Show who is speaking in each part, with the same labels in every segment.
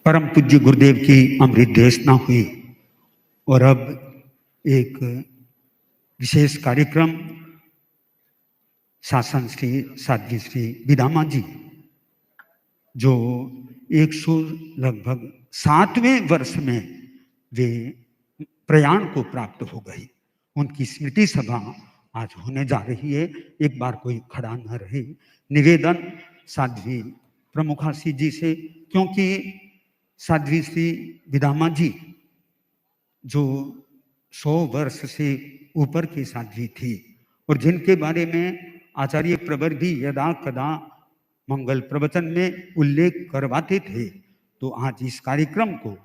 Speaker 1: परम पूज्य गुरुदेव की अमृत देशना हुई और अब एक विशेष कार्यक्रम शासन श्री साध्वी श्री विदामा जी जो 100 लगभग 7वें वर्ष में वे प्रयाण को प्राप्त हो गई, उनकी स्मृति सभा आज होने जा रही है। एक बार कोई खड़ा न रहे। निवेदन साध्वी प्रमुखासी जी से, क्योंकि साध्वी श्री विदामा जी जो 100 वर्ष से ऊपर की साध्वी थी और जिनके बारे में आचार्य प्रवर भी यदा कदा मंगल प्रवचन में उल्लेख करवाते थे, तो आज इस कार्यक्रम को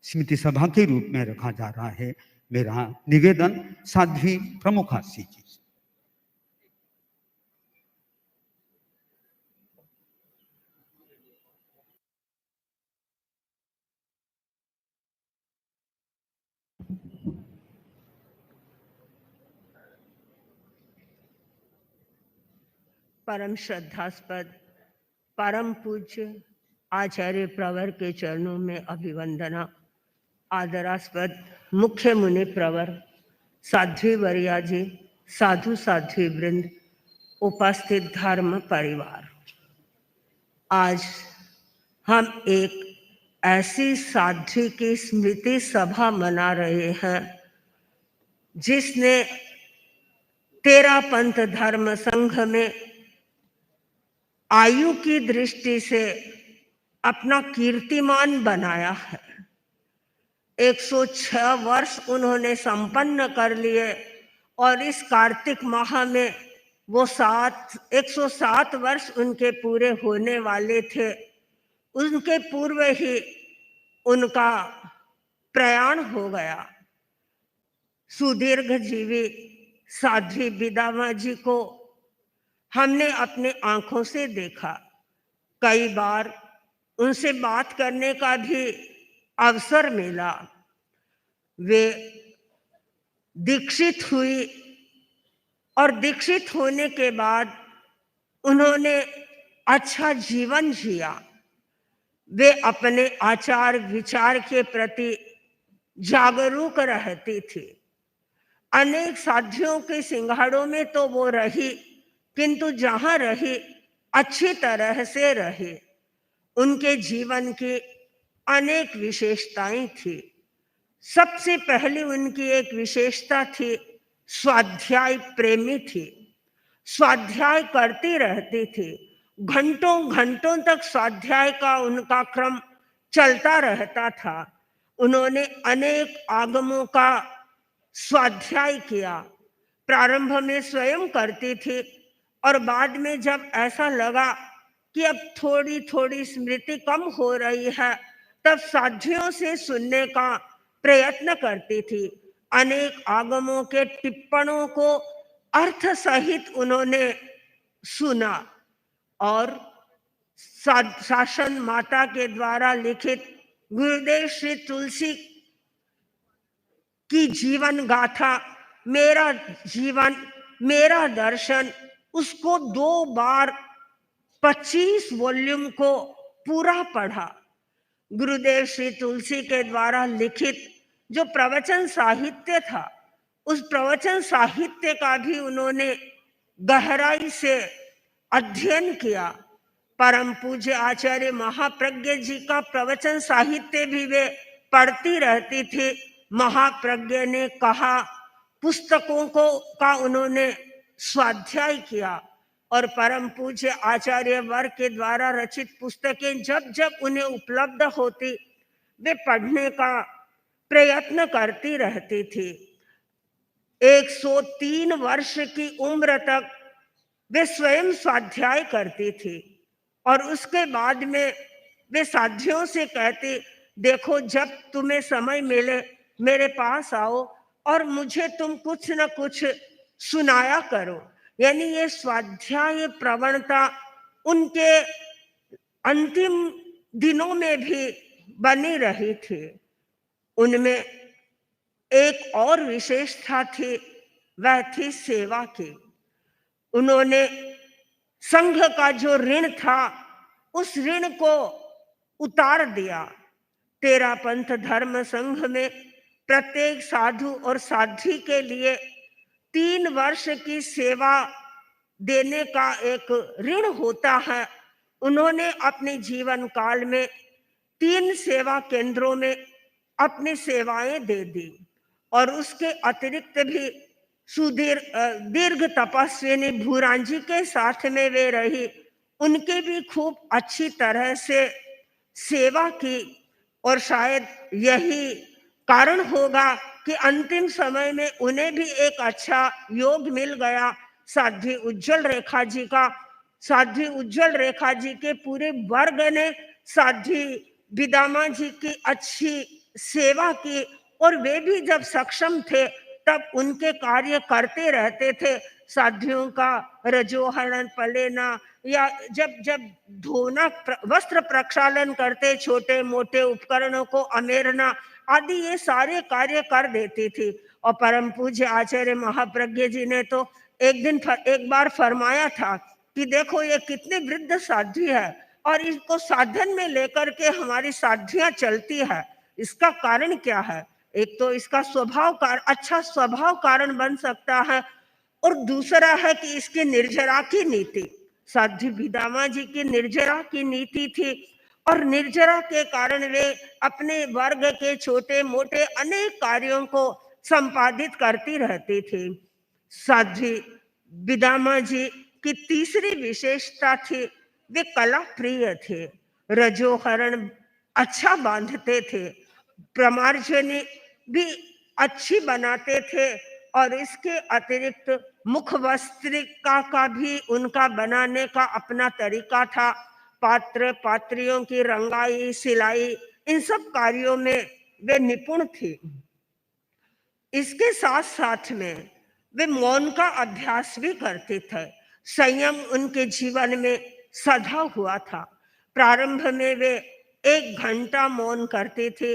Speaker 1: स्मृति सभा के रूप में रखा जा रहा है। मेरा निवेदन साध्वी प्रमुखासी जी।
Speaker 2: परम श्रद्धास्पद परम पूज्य आचार्य प्रवर के चरणों में अभिवंदना। आदरास्पद मुख्य मुनि प्रवर साध्वी वरिया जी, साधु साध्वी वृंद, उपस्थित धर्म परिवार, आज हम एक ऐसी साध्वी की स्मृति सभा मना रहे हैं जिसने तेरा पंथ धर्म संघ में आयु की दृष्टि से अपना कीर्तिमान बनाया है। 106 वर्ष उन्होंने संपन्न कर लिए और इस कार्तिक माह में वो 107 वर्ष उनके पूरे होने वाले थे। उनके पूर्व ही उनका प्रयाण हो गया। सुदीर्घ जीवी साध्वी विदामा जी को हमने अपने आंखों से देखा। कई बार उनसे बात करने का भी अवसर मिला। वे दीक्षित हुई और दीक्षित होने के बाद उन्होंने अच्छा जीवन जिया। वे अपने आचार विचार के प्रति जागरूक रहती थी। अनेक साध्वियों के सिंगाड़ों में तो वो रही, किंतु जहां रही अच्छी तरह से रही। उनके जीवन की अनेक विशेषताएं थी। सबसे पहली उनकी एक विशेषता थी, स्वाध्याय प्रेमी थी। स्वाध्याय करती रहती थी। घंटों घंटों तक स्वाध्याय का उनका क्रम चलता रहता था। उन्होंने अनेक आगमों का स्वाध्याय किया। प्रारंभ में स्वयं करती थी और बाद में जब ऐसा लगा कि अब थोड़ी थोड़ी स्मृति कम हो रही है, तब साध्वियों से सुनने का प्रयत्न करती थी। अनेक आगमों के टिप्पणों को अर्थ सहित उन्होंने सुना और शासन माता के द्वारा लिखित गुरुदेव श्री तुलसी की जीवन गाथा, मेरा जीवन मेरा दर्शन, उसको 2 बार 25 वॉल्यूम को पूरा पढ़ा। गुरुदेव श्री तुलसी के द्वारा लिखित जो प्रवचन साहित्य था, उस प्रवचन साहित्य का भी उन्होंने गहराई से अध्ययन किया। परम पूज्य आचार्य महाप्रज्ञ जी का प्रवचन साहित्य भी वे पढ़ती रहती थी। महाप्रज्ञ ने कहा पुस्तकों को का उन्होंने स्वाध्याय किया और परम पूज्य आचार्य वर्ग के द्वारा रचित पुस्तकें जब जब उन्हें उपलब्ध होती, वे पढ़ने का प्रयत्न करती रहती थी। 103 वर्ष की उम्र तक वे स्वयं स्वाध्याय करती थी और उसके बाद में वे साध्वियों से कहती, देखो जब तुम्हें समय मिले मेरे पास आओ और मुझे तुम कुछ न कुछ सुनाया करो। यानी ये स्वाध्याय प्रवणता उनके अंतिम दिनों में भी बनी रही थी। उनमें एक और विशेषता थी, वह थी सेवा की। उन्होंने संघ का जो ऋण था, उस ऋण को उतार दिया। तेरा पंथ धर्म संघ में प्रत्येक साधु और साध्वी के लिए 3 वर्ष की सेवा देने का एक ऋण होता है। उन्होंने अपने जीवन काल में 3 सेवा केंद्रों में अपनी सेवाएं दे दी और उसके अतिरिक्त भी दीर्घ तपस्विनी भूरांजी के साथ में वे रही। उनके भी खूब अच्छी तरह से सेवा की और शायद यही कारण होगा कि अंतिम समय में उन्हें भी एक अच्छा योग मिल गया साध्वी उज्जवल रेखा जी का। साध्वी उज्जवल रेखा जी के पूरे वर्ग ने साध्वी बिदामा जी की अच्छी सेवा की और वे भी जब सक्षम थे तब उनके कार्य करते रहते थे। साध्वियों का रजोहरण पलेना या जब जब धोना, वस्त्र प्रक्षालन करते, छोटे मोटे उपकरणों को अमेरना आदि ये सारे कार्य कर देती थी। और परम पूज्य आचार्य महाप्रज्ञ जी ने तो एक बार फरमाया था कि देखो ये कितनी वृद्ध साध्वी है और इसको साधन में लेकर के हमारी साध्वियां चलती है। इसका कारण क्या है? एक तो इसका अच्छा स्वभाव कारण बन सकता है और दूसरा है कि इसकी निर्जरा की नीति। साध्वी बिदामा जी की निर्जरा की नीति थी और निर्जरा के कारण वे अपने वर्ग के छोटे मोटे अनेक कार्यों को संपादित करती रहती थी। साध्वी बिदामा जी की तीसरी विशेषता थी वे कला प्रिय थे, रजोहरण अच्छा बांधते थे, प्रमार्जनी भी अच्छी बनाते थे और इसके अतिरिक्त मुख वस्त्रिका का भी उनका बनाने का अपना तरीका था। पात्र पात्रियों की रंगाई सिलाई इन सब कार्यों में वे निपुण थी। इसके साथ साथ में वे मौन का अभ्यास भी करते थे। संयम उनके जीवन में सधा हुआ था। प्रारंभ में वे 1 घंटा मौन करते थे,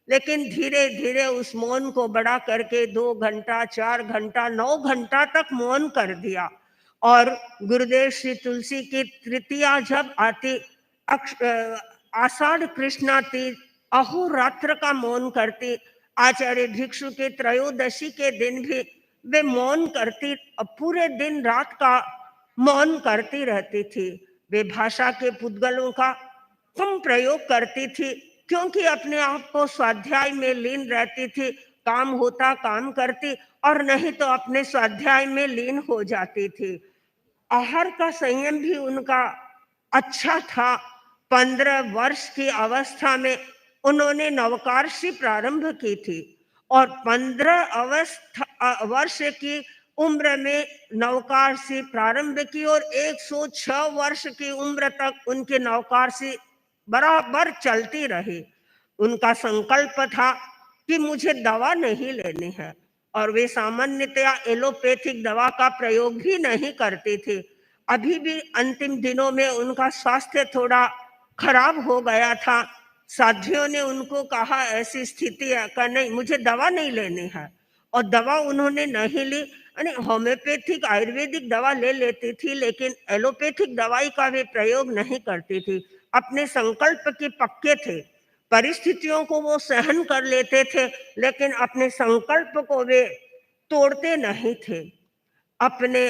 Speaker 2: लेकिन धीरे धीरे उस मौन को बढ़ा करके 2 घंटा, 4 घंटा, 9 घंटा तक मौन कर दिया। और गुरुदेव श्री तुलसी की तृतीया जब आती, आषाढ़ कृष्णा तीज, अहोरात्र का मौन करती। आचार्य भिक्षु के त्रयोदशी के दिन भी वे मौन करती, पूरे दिन रात का मौन करती रहती थी। वे भाषा के पुद्गलों का कम प्रयोग करती थी क्योंकि अपने आप को स्वाध्याय में लीन रहती थी। काम होता काम करती और नहीं तो अपने स्वाध्याय में लीन हो जाती थी। आहार का संयम भी उनका अच्छा था। 15 वर्ष की अवस्था में उन्होंने नवकार्षी प्रारंभ की थी और 15 वर्ष की उम्र में नवकार्षी प्रारंभ की और 106 वर्ष की उम्र तक उनकी नवकार्षी बराबर चलती रही। उनका संकल्प था कि मुझे दवा नहीं लेनी है और वे सामान्यतया एलोपैथिक दवा का प्रयोग भी नहीं करते थे। अभी भी अंतिम दिनों में उनका स्वास्थ्य थोड़ा खराब हो गया था। साथियों ने उनको कहा ऐसी स्थिति है कि नहीं, मुझे दवा नहीं लेनी है और दवा उन्होंने नहीं ली। यानी होम्योपैथिक आयुर्वेदिक दवा ले लेती थी लेकिन एलोपैथिक दवाई का वे प्रयोग नहीं करती थी। अपने संकल्प के पक्के थे, परिस्थितियों को वो सहन कर लेते थे लेकिन अपने संकल्प को वे तोड़ते नहीं थे। अपने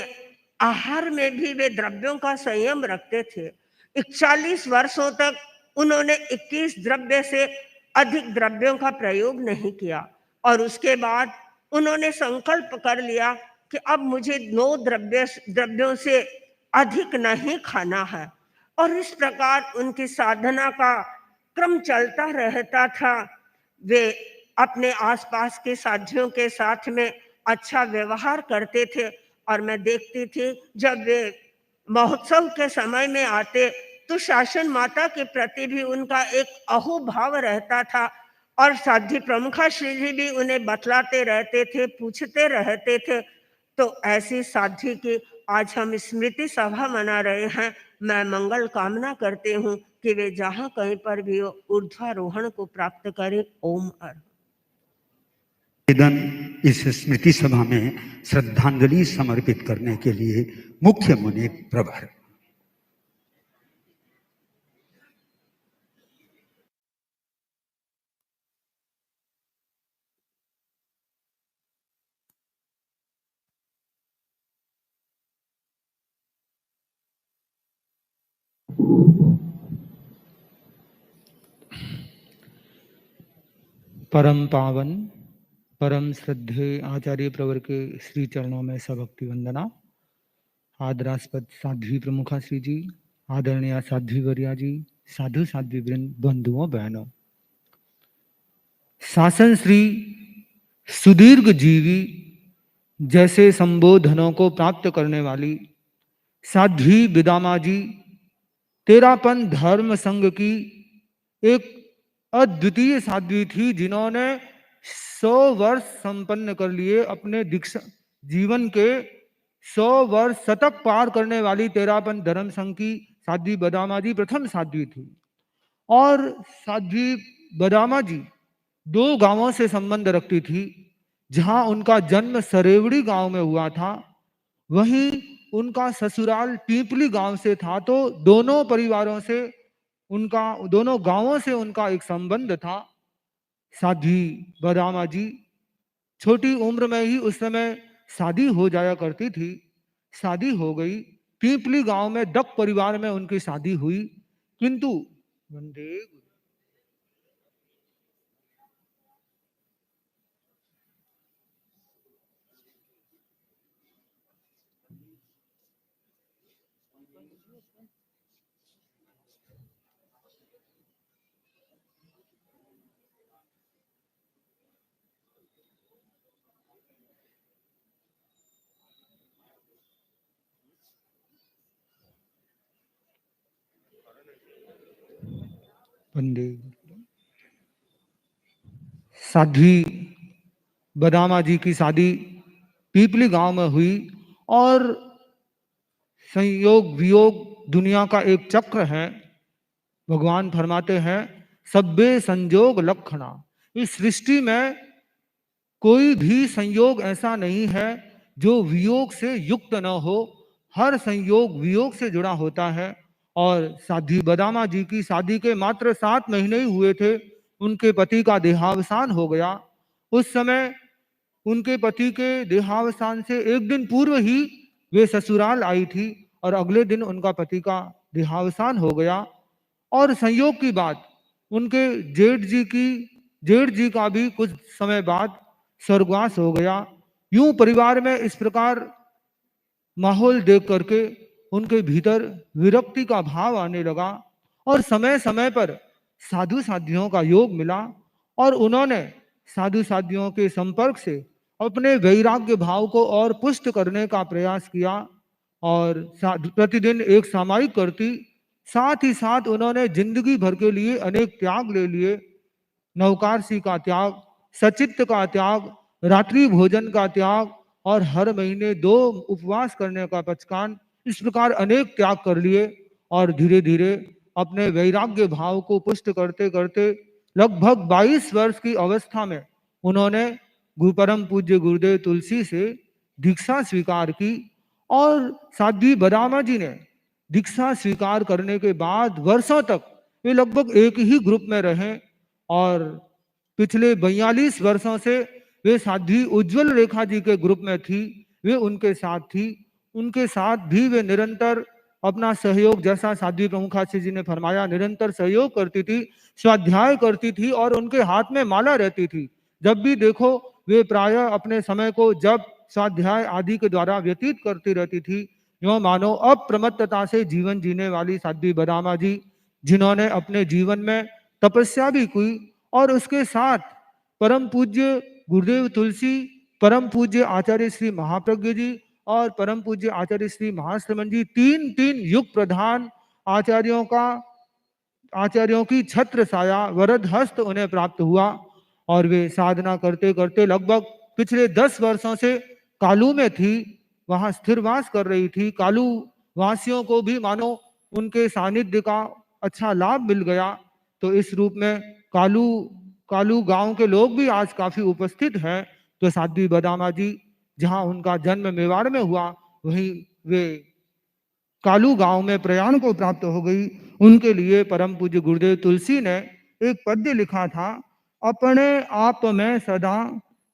Speaker 2: आहार में भी वे द्रव्यों का संयम रखते थे। 41 वर्षों तक उन्होंने 21 द्रव्य से अधिक द्रव्यों का प्रयोग नहीं किया और उसके बाद उन्होंने संकल्प कर लिया कि अब मुझे 9 द्रव्यों से अधिक नहीं खाना है। और इस प्रकार उनकी साधना का क्रम चलता रहता था। वे अपने आसपास के साथियों के साथ में अच्छा व्यवहार करते थे और मैं देखती थी जब वे महोत्सव के समय में आते तो शासन माता के प्रति भी उनका एक अहोभाव रहता था और साध्वी प्रमुखा श्री जी भी उन्हें बतलाते रहते थे, पूछते रहते थे। तो ऐसी साध्वी की आज हम स्मृति सभा मना रहे हैं। मैं मंगल कामना करती हूँ कि वे जहाँ कहीं पर भी हो ऊर्ध्वारोहण को प्राप्त करें। ओम अर्घ।
Speaker 1: इस स्मृति सभा में श्रद्धांजलि समर्पित करने के लिए मुख्य मुनि प्रवर
Speaker 3: परम पावन परम श्रद्धेय आचार्य प्रवर के श्री चरणों में सभक्ति वंदना। आदरास्पद साध्वी प्रमुखा श्री जी, आदरणीय साध्वी वरिया जी, साधु साध्वी वृंद, बंधुओं बहनों, शासन श्री सुदीर्घ जीवी जैसे संबोधनों को प्राप्त करने वाली साध्वी बिदामा जी तेरापन धर्म संघ की एक अद्वितीय साध्वी थी, जिन्होंने 100 वर्ष संपन्न कर लिए। अपने दीक्षा जीवन के 100 वर्ष शतक पार करने वाली तेरापन धर्म संघ की साध्वी बदामा जी प्रथम साध्वी थी। और साध्वी बदामा जी 2 गांवों से संबंध रखती थी। जहां उनका जन्म सरेवड़ी गांव में हुआ था, वहीं उनका ससुराल पीपली गांव से था। तो दोनों परिवारों से उनका, दोनों गांवों से उनका एक संबंध था। साध्वी बदामा जी छोटी उम्र में ही उस समय शादी हो जाया करती थी। शादी हो गई, पीपली गांव में दक्क परिवार में उनकी शादी हुई। किंतु वंदे वंदे साध्वी बदामा जी की शादी पीपली गांव में हुई। और संयोग वियोग दुनिया का एक चक्र है। भगवान फरमाते हैं सब्बे संयोग लक्षणा। इस सृष्टि में कोई भी संयोग ऐसा नहीं है जो वियोग से युक्त न हो। हर संयोग वियोग से जुड़ा होता है। और साध्वी बदामा जी की शादी के मात्र 7 महीने ही हुए थे, उनके पति का देहावसान हो गया। उस समय उनके पति के देहावसान से एक दिन पूर्व ही वे ससुराल आई थी और अगले दिन उनका पति का देहावसान हो गया। और संयोग की बात, उनके जेठ जी का भी कुछ समय बाद स्वर्गवास हो गया। यूं परिवार में इस प्रकार माहौल देख करके उनके भीतर विरक्ति का भाव आने लगा। और समय समय पर साधु साध्वियों का योग मिला और उन्होंने साधु साध्वियों के संपर्क से अपने वैराग्य भाव को और पुष्ट करने का प्रयास किया। और प्रतिदिन एक सामायिक करती, साथ ही साथ उन्होंने जिंदगी भर के लिए अनेक त्याग ले लिए। नवकारसी का त्याग, सचित्त का त्याग, रात्रि भोजन का त्याग और हर महीने 2 उपवास करने का पचकान, इस प्रकार अनेक त्याग कर लिए। और धीरे धीरे अपने वैराग्य भाव को पुष्ट करते करते लगभग 22 वर्ष की अवस्था में उन्होंने परम पूज्य गुरुदेव तुलसी से दीक्षा स्वीकार की। और साध्वी बदामा जी ने दीक्षा स्वीकार करने के बाद वर्षों तक वे लगभग एक ही ग्रुप में रहे। और पिछले 42 वर्षों से वे साध्वी उज्जवल रेखा जी के ग्रुप में थी। वे उनके साथ थी। उनके साथ भी वे निरंतर अपना सहयोग, जैसा साध्वी प्रमुखासी जी ने फरमाया, निरंतर सहयोग करती थी, स्वाध्याय करती थी और उनके हाथ में माला रहती थी। जब भी देखो वे प्रायः अपने समय को जब स्वाध्याय आदि के द्वारा व्यतीत करती रहती थी। यो मानो अप्रमत्तता से जीवन जीने वाली साध्वी बदामा जी, जिन्होंने अपने जीवन में तपस्या भी की और उसके साथ परम पूज्य गुरुदेव तुलसी, परम पूज्य आचार्य श्री महाप्रज्ञ जी और परम पूज्य आचार्य श्री महाश्रमण जी, 3 युग प्रधान आचार्यों की छत्र छाया, वरद हस्त उन्हें प्राप्त हुआ। और वे साधना करते करते लगभग पिछले 10 वर्षों से कालू में थी, वहां स्थिरवास कर रही थी। कालू वासियों को भी मानो उनके सानिध्य का अच्छा लाभ मिल गया। तो इस रूप में कालू गांव के लोग भी आज काफी उपस्थित हैं। तो साध्वी बदामा जी, जहां उनका जन्म मेवाड़ में हुआ, वहीं वे कालू गांव में प्रयाण को प्राप्त हो गई। उनके लिए परम पूज्य गुरुदेव तुलसी ने एक पद्य लिखा था, अपने आप में सदा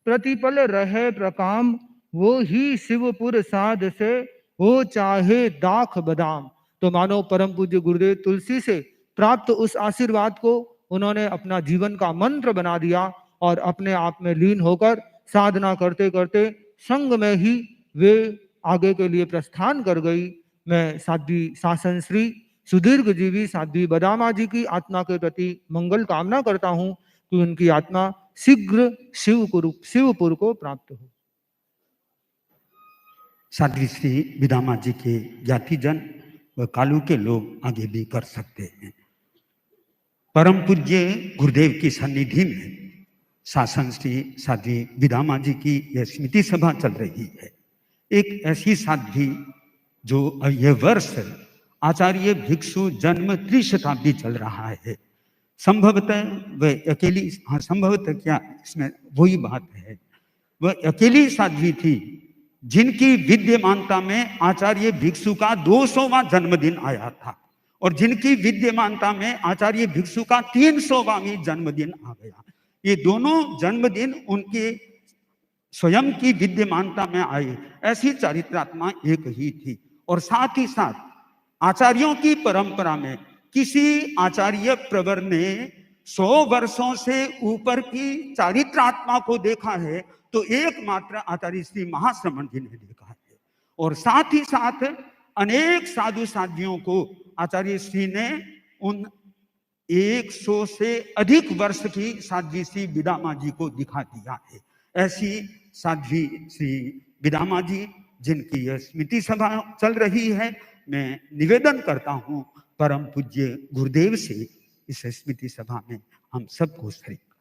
Speaker 3: प्रतिपल रहे प्रकाम, वो ही शिवपुर साध से हो चाहे दाख बदाम। तो मानो परम पूज्य गुरुदेव तुलसी से प्राप्त उस आशीर्वाद को उन्होंने अपना जीवन का मंत्र बना दिया और अपने आप में लीन होकर साधना करते करते संग में ही वे आगे के लिए प्रस्थान कर गई। मैं साध्वी शासन श्री सुदीर्घ जीवी साध्वी बदामा जी की आत्मा के प्रति मंगल कामना करता हूँ कि उनकी आत्मा शीघ्र शिवपुर को प्राप्त हो।
Speaker 1: साध्वी श्री विदामा जी के ज्ञातिजन व कालू के लोग आगे भी कर सकते हैं। परम पूज्य गुरुदेव की सन्निधि में शासन श्री साध्वी विदामा जी की यह स्मृति सभा चल रही है। एक ऐसी साध्वी जो यह वर्ष आचार्य भिक्षु जन्म त्रिशताब्दी चल रहा है। संभवतः वह अकेली, हाँ संभवतः क्या इसमें वही बात है, वह अकेली साध्वी थी जिनकी विद्यमानता में आचार्य भिक्षु का 200वां जन्मदिन आया था और जिनकी विद्यमानता में आचार्य भिक्षु का 300वां जन्मदिन आ गया। ये दोनों जन्मदिन उनके स्वयं की विद्यमानता में आए। ऐसी चारित्रात्मा एक ही थी। और साथ ही साथ आचार्यों की परंपरा में किसी आचार्य प्रवर ने 100 वर्षों से ऊपर की चारित्रात्मा को देखा है तो एकमात्र आचार्य श्री महाश्रमण जी ने देखा है। और साथ ही साथ अनेक साधु साध्वियों को आचार्य श्री ने उन 100 से अधिक वर्ष की साध्वी श्री विदामा जी को दिखा दिया है। ऐसी साध्वी श्री विदामा जी जिनकी यह स्मृति सभा चल रही है, मैं निवेदन करता हूं परम पूज्य गुरुदेव से इस स्मृति सभा में हम सबको शरीक करें।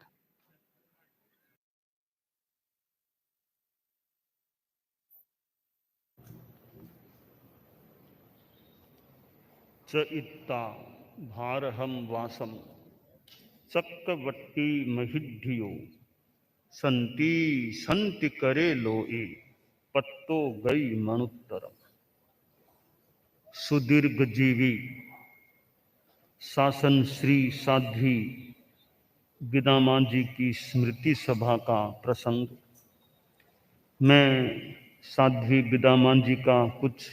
Speaker 4: च इत्ता भारहम वासम चक्रवट्टी महिधियो संति संति करे लोए पत्तो गई मनुत्तरम। सुदीर्घ जीवी शासन श्री साध्वी विदामा जी की स्मृति सभा का प्रसंग। मैं साध्वी विदामा जी का कुछ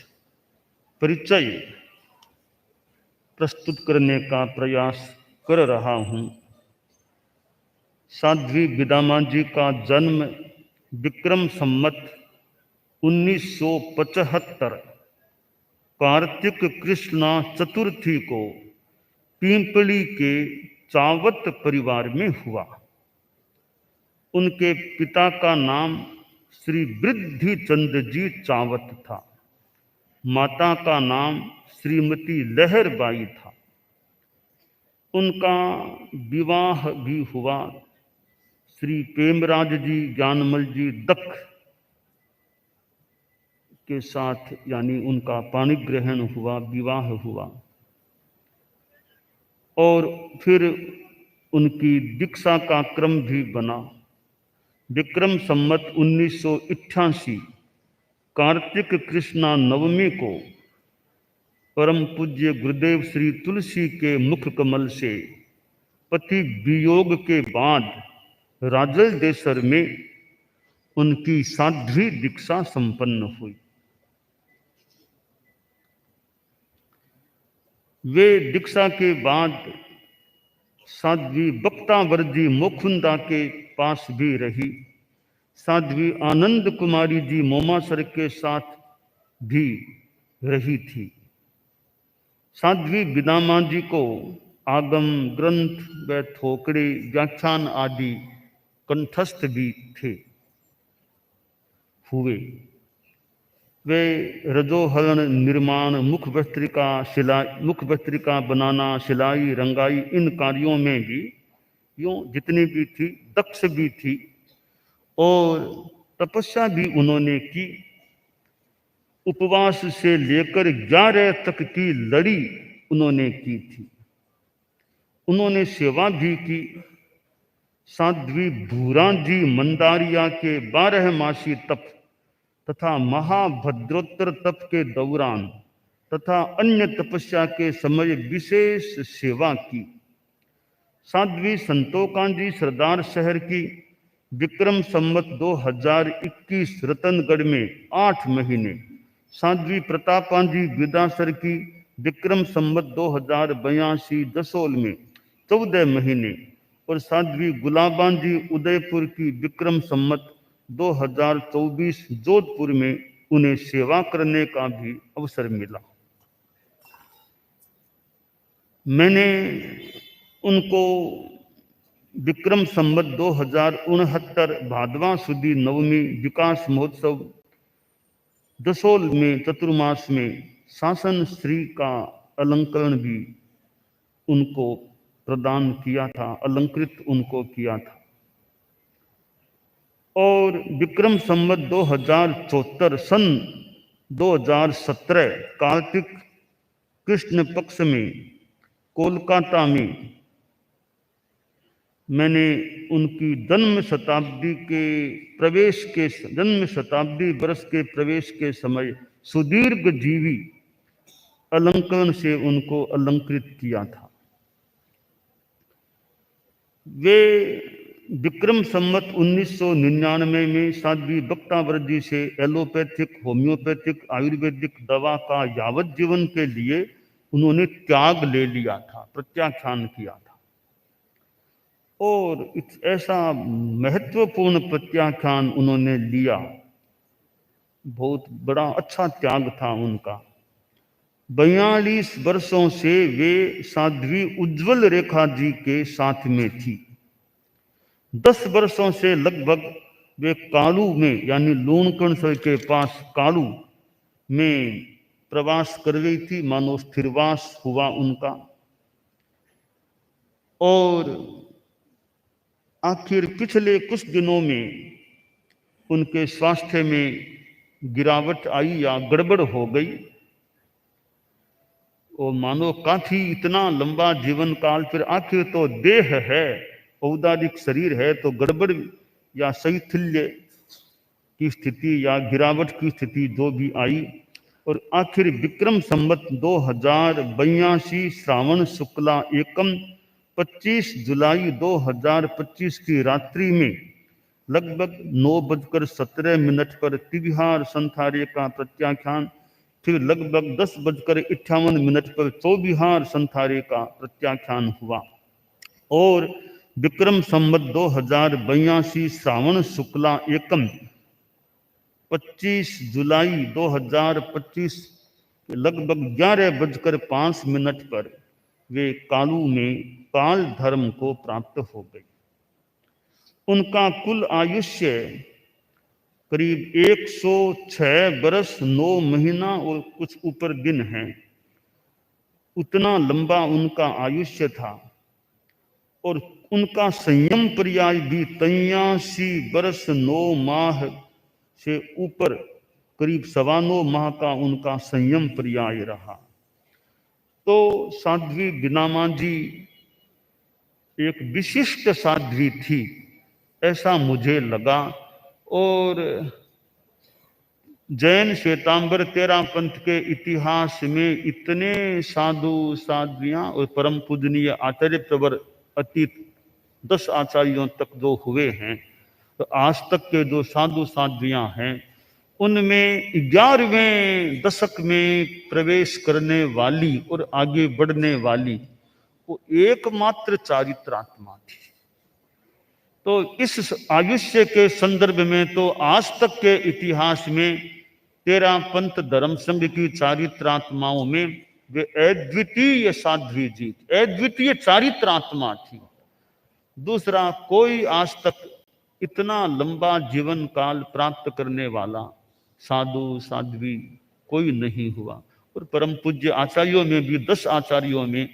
Speaker 4: परिचय प्रस्तुत करने का प्रयास कर रहा हूँ। साध्वी विदामा जी का जन्म विक्रम संवत 1975 कार्तिक कृष्णा चतुर्थी को पिंपली के चावत परिवार में हुआ। उनके पिता का नाम श्री वृद्धि चंद जी चावत था। माता का नाम श्रीमती लहरबाई था। उनका विवाह भी हुआ श्री प्रेमराज जी ज्ञानमल जी दक्ष के साथ, यानी उनका पाणी ग्रहण हुआ, विवाह हुआ और फिर उनकी दीक्षा का क्रम भी बना। विक्रम संवत 1988 कार्तिक कृष्णा नवमी को परम पूज्य गुरुदेव श्री तुलसी के मुख कमल से पति वियोग के बाद राजल देसर में उनकी साध्वी दीक्षा संपन्न हुई। वे दीक्षा के बाद साध्वी बक्तावरजी मोखुंदा के पास भी रही। साध्वी आनंद कुमारी जी मोमासर के साथ भी रही थी। साध्वी विदामा जी को आगम ग्रंथ व थोकड़े व्याख्यान आदि कंठस्थ भी थे हुए। वे रजोहरण निर्माण, मुख वस्त्रिका बनाना, सिलाई रंगाई, इन कार्यों में भी यूँ जितनी भी थी दक्ष भी थी और तपस्या भी उन्होंने की। उपवास से लेकर 11 तक की लड़ी उन्होंने की थी। उन्होंने सेवा भी की। साध्वी भूरा जी मंदारिया के 12 मासी तप तथा महाभद्रोत्तर तप के दौरान तथा अन्य तपस्या के समय विशेष सेवा की। साध्वी संतोकांजी सरदार शहर की विक्रम संवत 2021 रतनगढ़ में 8 महीने, साध्वी प्रतापांजी विदासर की विक्रम संवत 2082 दसोल में 14 महीने, और साध्वी गुलाबां जी उदयपुर की विक्रम संवत 2024 जोधपुर में उन्हें सेवा करने का भी अवसर मिला। मैंने उनको विक्रम संवत 2069 भादवा सुदी नवमी विकास महोत्सव दसोल में चतुर्मास में शासन श्री का अलंकरण भी उनको प्रदान किया था, अलंकृत उनको किया था। और विक्रम संवत 2074 सन 2017 कार्तिक कृष्ण पक्ष में कोलकाता में मैंने उनकी जन्म शताब्दी वर्ष के प्रवेश के समय सुदीर्घ जीवी अलंकरण से उनको अलंकृत किया था। वे विक्रम संवत 1999 में साध्वी बक्तावर जी से एलोपैथिक, होम्योपैथिक, आयुर्वेदिक दवा का यावत जीवन के लिए उन्होंने त्याग ले लिया था, प्रत्याख्यान किया था। और ऐसा महत्वपूर्ण प्रत्याख्यान उन्होंने लिया, बहुत बड़ा अच्छा त्याग था उनका। 42 वर्षों से वे साध्वी उज्जवल रेखा जी के साथ में थी। 10 वर्षों से लगभग वे कालू में, यानी लूणकण के पास कालू में प्रवास कर गई थी, मानो स्थिरवास हुआ उनका। और आखिर पिछले कुछ दिनों में उनके स्वास्थ्य में गिरावट आई या गड़बड़ हो गई, और मानो काफी इतना लंबा जीवन काल, फिर आखिर तो देह है, औदारिक शरीर है, तो गड़बड़ या शैथिल्य की स्थिति या गिरावट की स्थिति जो भी आई, और आखिर विक्रम संवत 2082 श्रावण शुक्ला एकम 25 जुलाई 2025 की रात्रि में लगभग 9:17 पर तिबिहार संथारे का प्रत्याख्यान, फिर लगभग 10:58 पर चौबिहार संथारे का प्रत्याख्यान हुआ। और विक्रम संवत 2082 श्रावण शुक्ला एकम 25 जुलाई 2025 लगभग 11:05 पर वे कालू में काल धर्म को प्राप्त हो गई। उनका कुल आयुष्य करीब 106 वर्ष 9 महीना और कुछ ऊपर दिन है, उतना लंबा उनका आयुष्य था। और उनका संयम पर्याय भी 83 वर्ष 9 माह से ऊपर, करीब 9.25 माह का उनका संयम पर्याय रहा। तो साध्वी बीनामा जी एक विशिष्ट साध्वी थी, ऐसा मुझे लगा। और जैन श्वेतांबर तेरा पंथ के इतिहास में इतने साधु साध्वियां और परम पूजनीय आचार्य प्रवर अतीत 10 आचार्यों तक जो हुए हैं, तो आज तक के जो साधु साध्वियां हैं, उनमें 11वें दशक में प्रवेश करने वाली और आगे बढ़ने वाली वो एकमात्र चारित्रात्मा थी। तो इस आयुष्य के संदर्भ में तो आज तक के इतिहास में तेरा पंथ धर्म संघ की चारित्रात्माओं में वे अद्वितीय साध्वी जी, अद्वितीय चारित्रात्मा थी। दूसरा कोई आज तक इतना लंबा जीवन काल प्राप्त करने वाला साधु साध्वी कोई नहीं हुआ। और परम पूज्य आचार्यों में भी 10 आचार्यों में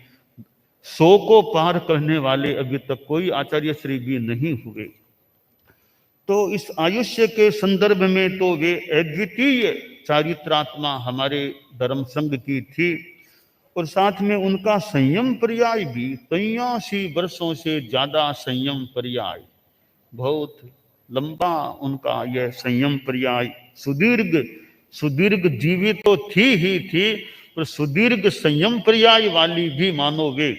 Speaker 4: 100 को पार करने वाले अभी तक कोई आचार्य श्री भी नहीं हुए। तो इस आयुष्य के संदर्भ में तो वे अद्वितीय चारित्रात्मा हमारे धर्म संघ की थी। और साथ में उनका संयम पर्याय भी 83 वर्षों से ज्यादा संयम पर्याय, बहुत लंबा उनका यह संयम पर्याय। सुदीर्घ जीवी तो थी ही थी, पर सुदीर्घ संयम पर्याय वाली भी मानो वे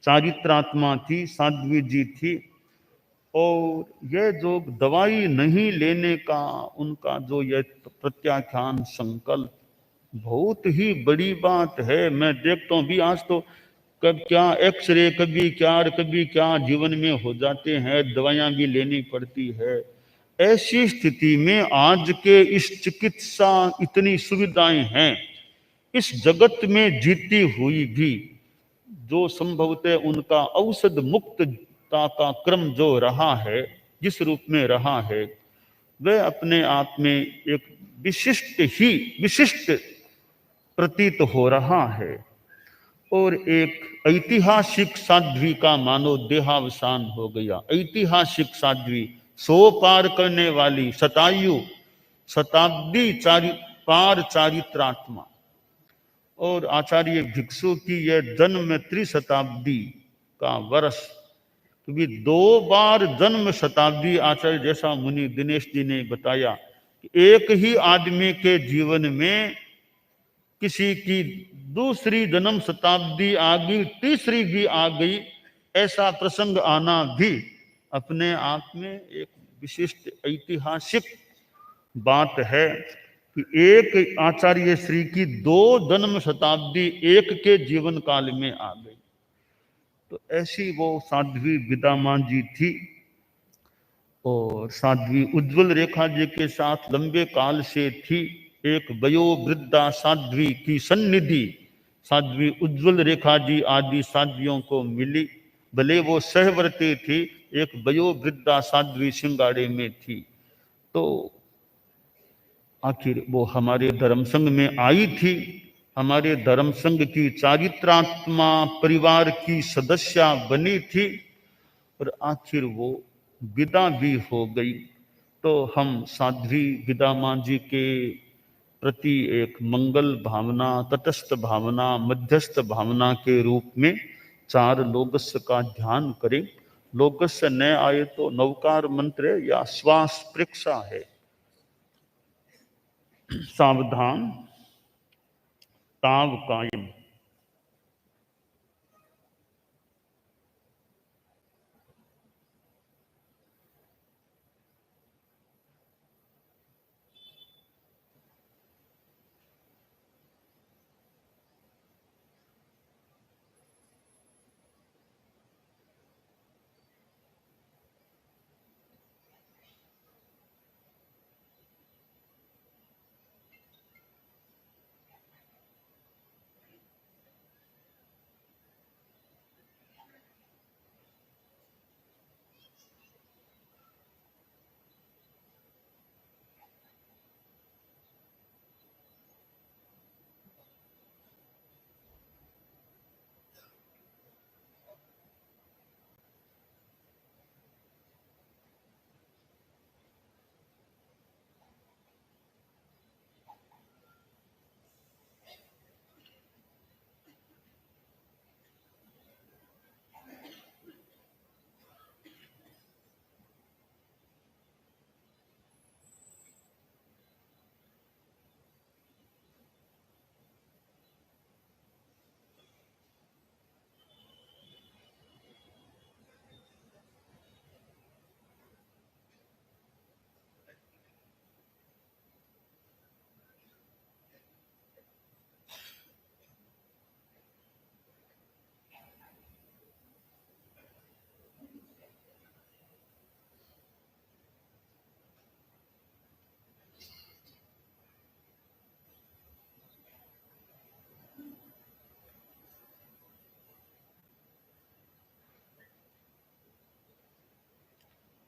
Speaker 4: चारित्रात्मा थी, साध्वी जी थी। और यह जो दवाई नहीं लेने का उनका जो यह प्रत्याख्यान संकल्प, बहुत ही बड़ी बात है। मैं देखता हूँ भी आज तो कब क्या एक्सरे, कभी क्या जीवन में हो जाते हैं, दवाइयां भी लेनी पड़ती है। ऐसी स्थिति में आज के इस चिकित्सा इतनी सुविधाएं हैं, इस जगत में जीती हुई भी जो संभवतः उनका औषध मुक्तता का क्रम जो रहा है, जिस रूप में रहा है, वह अपने आप में एक विशिष्ट प्रतीत हो रहा है। और एक ऐतिहासिक साध्वी का मानो देहावसान हो गया। ऐतिहासिक साध्वी, 100 पार करने वाली, शताब्दी पार चारित्रात्मा। और आचार्य भिक्षु की यह जन्म त्रिशताब्दी का वर्ष, क्योंकि 2 बार जन्म शताब्दी आचार्य जैसा मुनि दिनेश जी ने बताया कि एक ही आदमी के जीवन में किसी की दूसरी जन्म शताब्दी आ गई, तीसरी भी आ गई, ऐसा प्रसंग आना भी अपने आप में एक विशिष्ट ऐतिहासिक बात है कि एक आचार्य श्री की 2 जन्म शताब्दी एक के जीवन काल में आ गई। तो ऐसी वो साध्वी विदामा जी थी। और साध्वी उज्ज्वल रेखा जी के साथ लंबे काल से थी। एक वयोवृद्धा साध्वी की सन्निधि साध्वी उज्ज्वल रेखा जी आदि साध्वियों को मिली। भले वो सहवर्ती थी, एक वयोवृद्धा साध्वी सिंगाड़े में थी। तो आखिर वो हमारे धर्म संघ में आई थी, हमारे धर्म संघ की चारित्रात्मा परिवार की सदस्य बनी थी, और आखिर वो विदा भी हो गई। तो हम साध्वी विदामा जी के प्रति एक मंगल भावना, तटस्थ भावना, मध्यस्थ भावना के रूप में 4 लोगस्य का ध्यान करें। लोगस्य न आए तो नवकार मंत्र या श्वास प्रेक्षा है। सावधान, ताव कायम।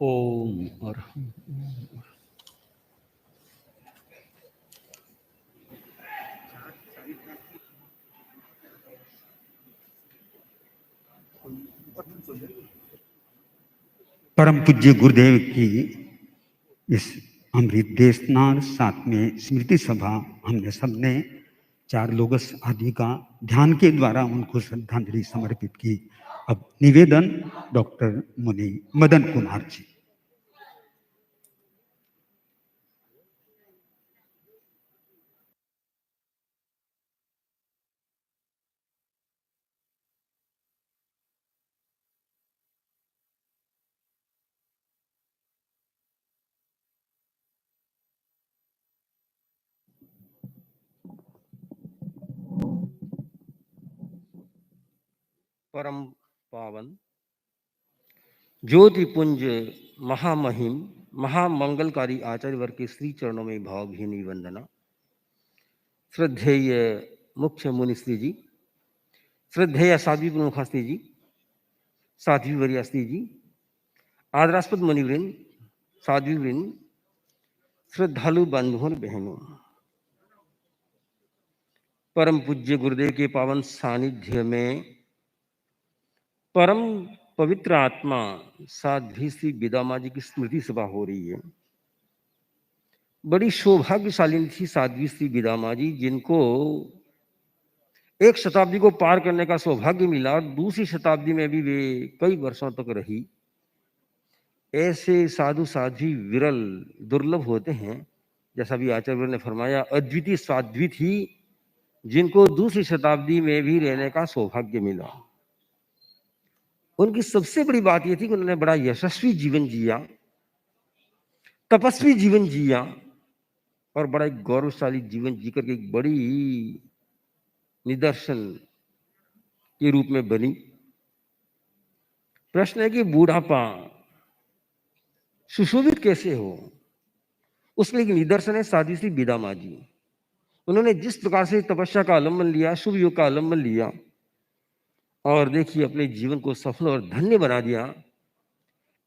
Speaker 4: ओम अर्हं।
Speaker 1: परम पूज्य गुरुदेव की इस अमृत देशनार 7वें स्मृति सभा हमने सबने 4 लोगस आदि का ध्यान के द्वारा उनको श्रद्धांजलि समर्पित की। अब निवेदन डॉक्टर मुनि मदन कुमार जी।
Speaker 5: परम पावन ज्योतिपुंज महामहिम महामंगलकारी आचार्य वर्ग के श्री चरणों में भावभीनी वंदना। श्रद्धेय मुख्य मुनिश्री जी, श्रद्धेय साध्वी प्रमुखास्त्री जी, साध्वी वरियास्त्री जी, आदरास्पद मुनिवृंद, साध्वी वृंद, श्रद्धालु बंधुओं और बहनों, परम पूज्य गुरुदेव के पावन सानिध्य में परम पवित्र आत्मा साध्वी श्री विदामा जी की स्मृति सभा हो रही है। बड़ी सौभाग्यशाली थी साध्वी श्री विदामा जी, जिनको एक शताब्दी को पार करने का सौभाग्य मिला और दूसरी शताब्दी में भी वे कई वर्षों तक रही। ऐसे साधु साध्वी विरल दुर्लभ होते हैं। जैसा भी आचार्य ने फरमाया, अद्वितीय साध्वी थी जिनको दूसरी शताब्दी में भी रहने का सौभाग्य मिला। उनकी सबसे बड़ी बात यह थी कि उन्होंने बड़ा यशस्वी जीवन जिया, तपस्वी जीवन जिया और बड़ा एक गौरवशाली जीवन जीकर के एक बड़ी निदर्शन के रूप में बनी। प्रश्न है कि बूढ़ापा सुशोभित कैसे हो? उसके लिए एक निदर्शन है साध्वी श्री विदामा जी। उन्होंने जिस प्रकार से तपस्या का अवलंबन लिया, शुभ योग का अवलंबन लिया और देखिए अपने जीवन को सफल और धन्य बना दिया।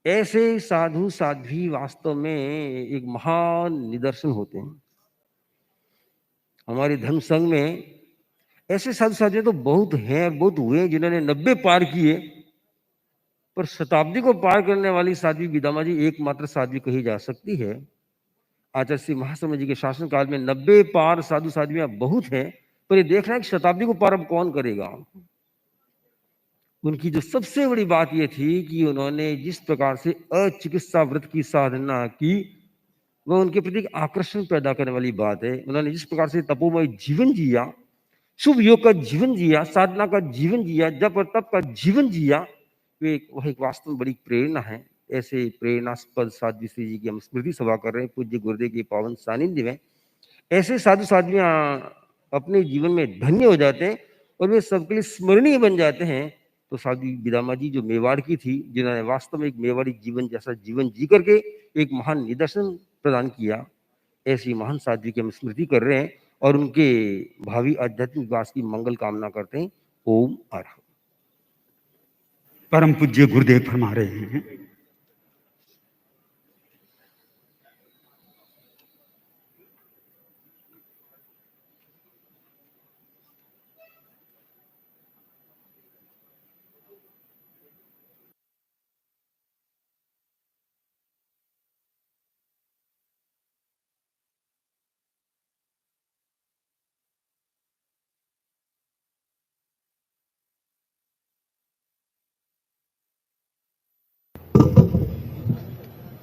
Speaker 5: ऐसे साधु साध्वी वास्तव में एक महान निदर्शन होते हैं। हमारे धर्म संघ में ऐसे साधु साध्वी तो बहुत हैं, बहुत हुए जिन्होंने 90 पार किए, पर शताब्दी को पार करने वाली साध्वी विदामा जी एकमात्र साध्वी कही जा सकती है। आचार्य श्री महासमय जी के शासन काल में 90 पार साधु साध्वियां बहुत हैं, पर ये देखना है कि शताब्दी को पार अब कौन करेगा। उनकी जो सबसे बड़ी बात यह थी कि उन्होंने जिस प्रकार से अचिकित्सा व्रत की साधना की, वह उनके प्रति आकर्षण पैदा करने वाली बात है। उन्होंने जिस प्रकार से तपोमय जीवन जिया, शुभ योग का जीवन जिया, साधना का जीवन जिया, जप और तप का जीवन जिया, वह एक वास्तव में बड़ी प्रेरणा है। ऐसे प्रेरणास्पद साध्वी श्री जी की हम स्मृति सभा कर रहे हैं पूज्य गुरुदेव के पावन सानिध्य में। ऐसे साधु साध्वियां अपने जीवन में धन्य हो जाते हैं और वे सबके लिए स्मरणीय बन जाते हैं। तो साध्वी विदामा जी जो मेवाड़ की थी, जिन्होंने वास्तव में एक मेवाड़ी जीवन जैसा जीवन जी करके एक महान निदर्शन प्रदान किया, ऐसी महान साध्वी की हम स्मृति कर रहे हैं और उनके भावी आध्यात्मिक विकास की मंगल कामना करते हैं। ओम अर्हम्।
Speaker 1: परम पूज्य गुरुदेव फरमा रहे हैं,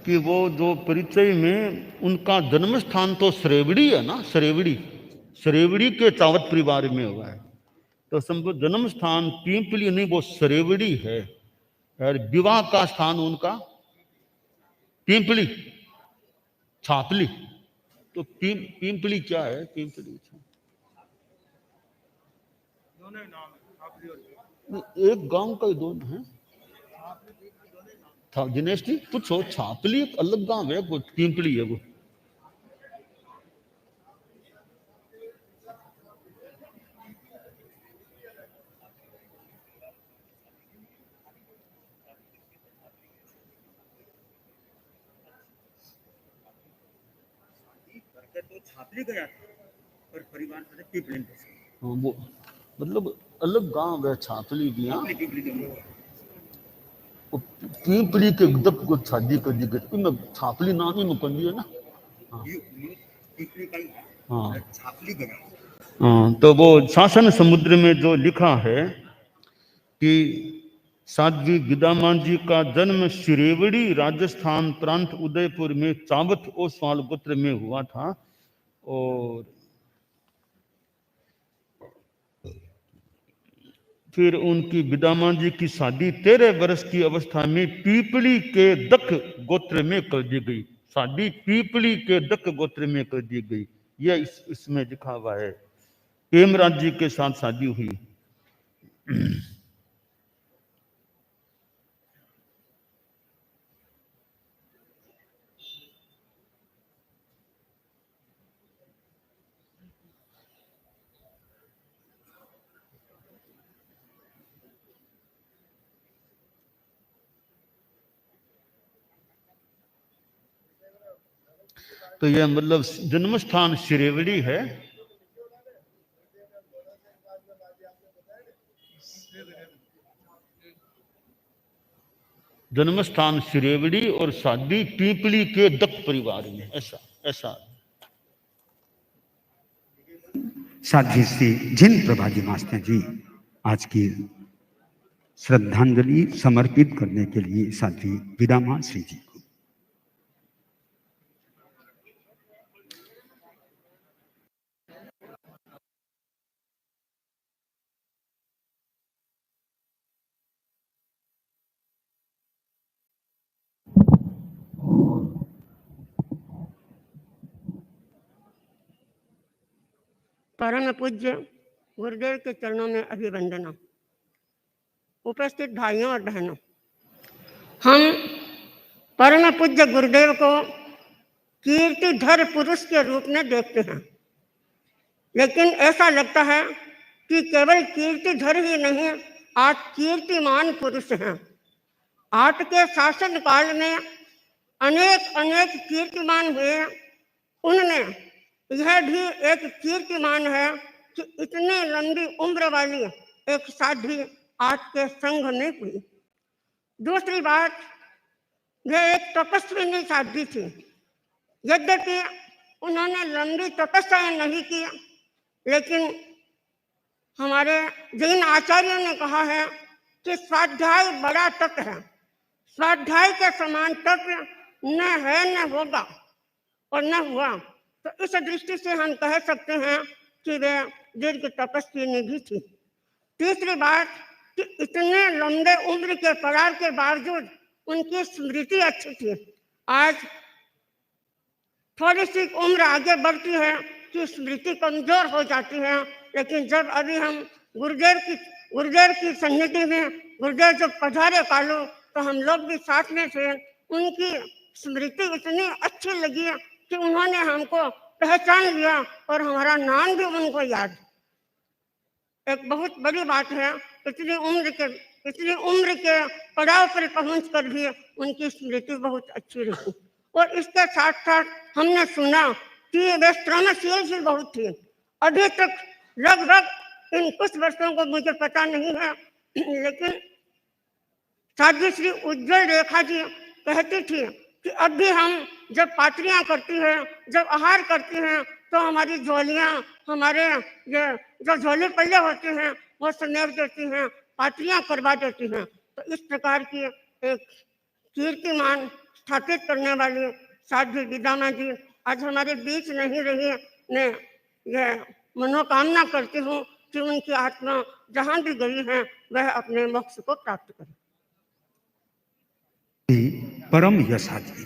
Speaker 4: कि वो जो परिचय में उनका जन्म स्थान तो श्रेवड़ी है ना, श्रेवड़ी के चावत परिवार में हुआ है। तो समझो जन्म स्थान पिंपली नहीं, वो श्रेवड़ी है और विवाह का स्थान उनका पिंपली छापली। तो पिंपली क्या है? पिंपली एक गांव का ही दोनों है। दिनेश जी पूछो, छापली एक अलग गांव है, वो पिंपली है वो।
Speaker 1: तो छापली गया था और परिवार से पिंपली।
Speaker 4: वो मतलब अलग गांव है छापली भी। पिंपली के दप को शादी कर दी गई, मैं छापली नाम ही मुकन दिया ना। हाँ
Speaker 1: छापली गया।
Speaker 4: हाँ, तो वो शासन समुद्र में जो लिखा है कि साध्वी विदामा जी का जन्म श्रेवड़ी राजस्थान प्रांत उदयपुर में चावत ओसवाल गोत्र में हुआ था और फिर उनकी विदामा जी की शादी 13 वर्ष की अवस्था में पीपली के दख गोत्र में कर दी गई। शादी पीपली के दख गोत्र में कर दी गई, यह इसमें लिखा हुआ है। हेमराज जी के साथ शादी हुई। तो यह मतलब जन्म स्थान सिरेवड़ी है। जन्म स्थान सिरेवड़ी और शादी पीपली के दत्त परिवार में। ऐसा ऐसा
Speaker 1: साध्वी श्री जिन प्रभाजी मास्टर जी आज की श्रद्धांजलि समर्पित करने के लिए साध्वी विदामा श्री जी को।
Speaker 2: परम पूज्य गुरुदेव के चरणों में अभिवंदना। उपस्थित भाइयों और बहनों, हम परम पूज्य गुरुदेव को कीर्तिधर पुरुष के रूप में देखते हैं, लेकिन ऐसा लगता है कि केवल कीर्तिधर ही नहीं, आज कीर्तिमान पुरुष हैं। आपके शासन काल में अनेक अनेक कीर्तिमान हुए, उनमें यह भी एक कीर्तिमान है कि इतनी लंबी उम्र वाली एक साध्वी आपके संघ में हुई। दूसरी बात, यह एक तपस्विनी साध्वी थी। यद्यपि उन्होंने लंबी तपस्याएं नहीं की, लेकिन हमारे जैन आचार्यों ने कहा है कि स्वाध्याय बड़ा तप है। स्वाध्याय के समान तप न है, न होगा और न हुआ। तो इस दृष्टि से हम कह सकते हैं कि वे दीर्घ तपस्विनी भी थी। तीसरी बात कि इतने लंबे उम्र के पड़ाव के बावजूद उनकी स्मृति अच्छी थी। आज थोड़ी सी उम्र आगे बढ़ती है कि स्मृति कमजोर हो जाती है, लेकिन जब अभी हम गुरुदेव की सन्निधि में गुरुदेव जब पधारे कालू, तो हम लोग भी साथ में थे। उनकी स्मृति इतनी अच्छी लगी कि उन्होंने हमको पहचान लिया और हमारा नाम भी उनको याद। एक बहुत बड़ी बात है, इतनी उम्र के पड़ाव पर पहुंचकर भी उनकी स्मृति बहुत अच्छी रही। और इसके साथ साथ हमने सुना कि वे श्रमशील भी बहुत थी। अभी तक लगभग इन कुछ वर्षों को मुझे पता नहीं है, लेकिन साध्वी श्री उज्जवल रेखा जी कहती थी कि अब भी हम जब पात्रियां करती हैं, जब आहार करती हैं, तो हमारी झोलियां, हमारे जो झोले पल्ले होते हैं वो समेट देती हैं, पात्रियां करवा देती हैं। तो इस प्रकार की एक कीर्तिमान स्थापित करने वाली साध्वी विदामा जी आज हमारे बीच नहीं रही। मैं यह मनोकामना करती हूँ कि उनकी आत्मा जहाँ भी गई है वह अपने मोक्ष को प्राप्त करे।
Speaker 1: परम यशाजी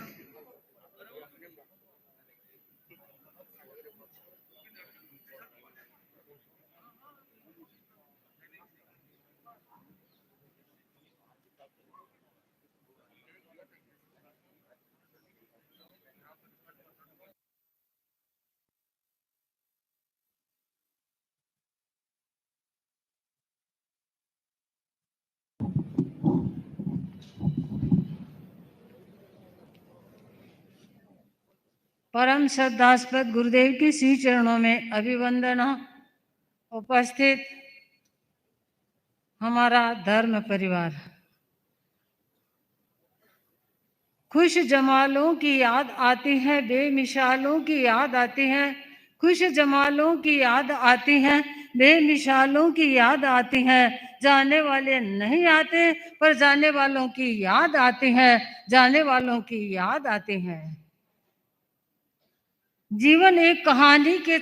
Speaker 6: परम श्रद्धास्पद गुरुदेव के श्री चरणों में अभिवंदना। उपस्थित हमारा धर्म परिवार, खुश जमालों की याद आती है, बेमिसालों की याद आती है। खुश जमालों की याद आती है, बेमिसालों की याद आती है। जाने वाले नहीं आते, पर जाने वालों की याद आती है, जाने वालों की याद आती है। जीवन एक कहानी के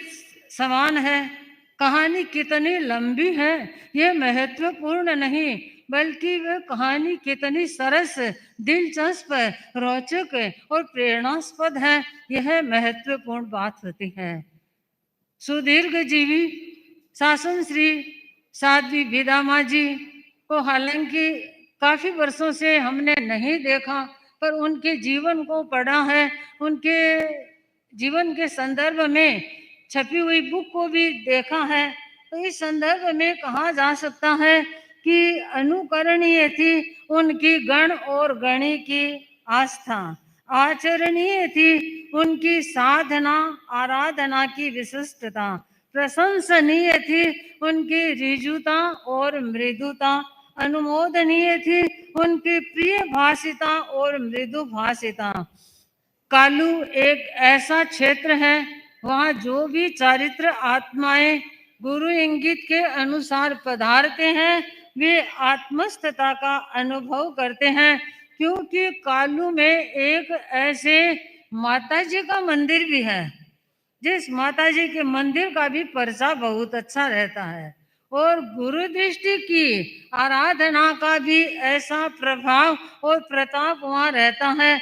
Speaker 6: समान है। कहानी कितनी लंबी है यह महत्वपूर्ण नहीं, बल्कि वह कहानी कितनी सरस, दिलचस्प, रोचक और प्रेरणास्पद है, यह महत्वपूर्ण बात होती है। सुदीर्घ जीवी शासन श्री साध्वी विदामा जी को हालांकि काफी वर्षों से हमने नहीं देखा, पर उनके जीवन को पढ़ा है। उनके जीवन के संदर्भ में छपी हुई बुक को भी देखा है। तो इस संदर्भ में कहा जा सकता है कि अनुकरणीय थी उनकी गण और गणी की आस्था, आचरणीय थी उनकी साधना आराधना की विशिष्टता। प्रशंसनीय थी उनकी ऋजुता और मृदुता। अनुमोदनीय थी उनकी प्रिय भाषिता और मृदु भाषिता। कालू एक ऐसा क्षेत्र है वहाँ जो भी चारित्र आत्माएं गुरु इंगित के अनुसार पधारते हैं वे आत्मस्थता का अनुभव करते हैं, क्योंकि कालू में एक ऐसे माता जी का मंदिर भी है जिस माता जी के मंदिर का भी पर्चा बहुत अच्छा रहता है और गुरु दृष्टि की आराधना का भी ऐसा प्रभाव और प्रताप वहाँ रहता है।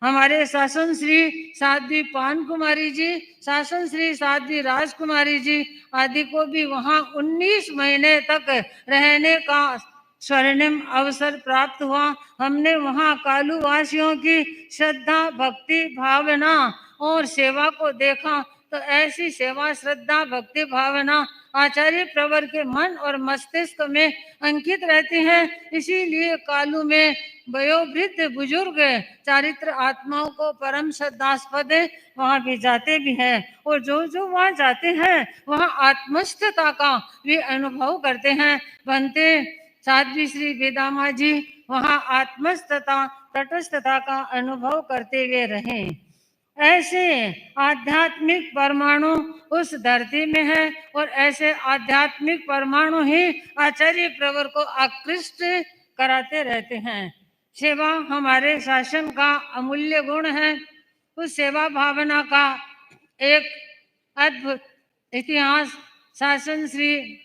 Speaker 6: हमारे शासन श्री साध्वी पान कुमारी जी, शासन श्री साध्वी राजकुमारी जी आदि को भी वहाँ 19 महीने तक रहने का स्वर्णिम अवसर प्राप्त हुआ। हमने वहाँ कालू वासियों की श्रद्धा भक्ति भावना और सेवा को देखा, तो ऐसी सेवा श्रद्धा भक्ति भावना आचार्य प्रवर के मन और मस्तिष्क में अंकित रहती है। इसीलिए कालू में वयोवृद्ध बुजुर्ग चारित्र आत्माओं को परम श्रद्धास्पद वहाँ भी जाते भी हैं और जो जो वहाँ जाते हैं वहाँ आत्मस्थता का भी अनुभव करते हैं। बनते साध्वी श्री विदामा जी वहाँ आत्मस्थता तटस्थता का अनुभव करते हुए रहे। ऐसे आध्यात्मिक परमाणु उस धरती में है और ऐसे आध्यात्मिक परमाणु ही आचार्य प्रवर को आकृष्ट कराते रहते हैं। सेवा हमारे शासन का अमूल्य गुण है। उस सेवा भावना का एक अद्भुत इतिहास शासन श्री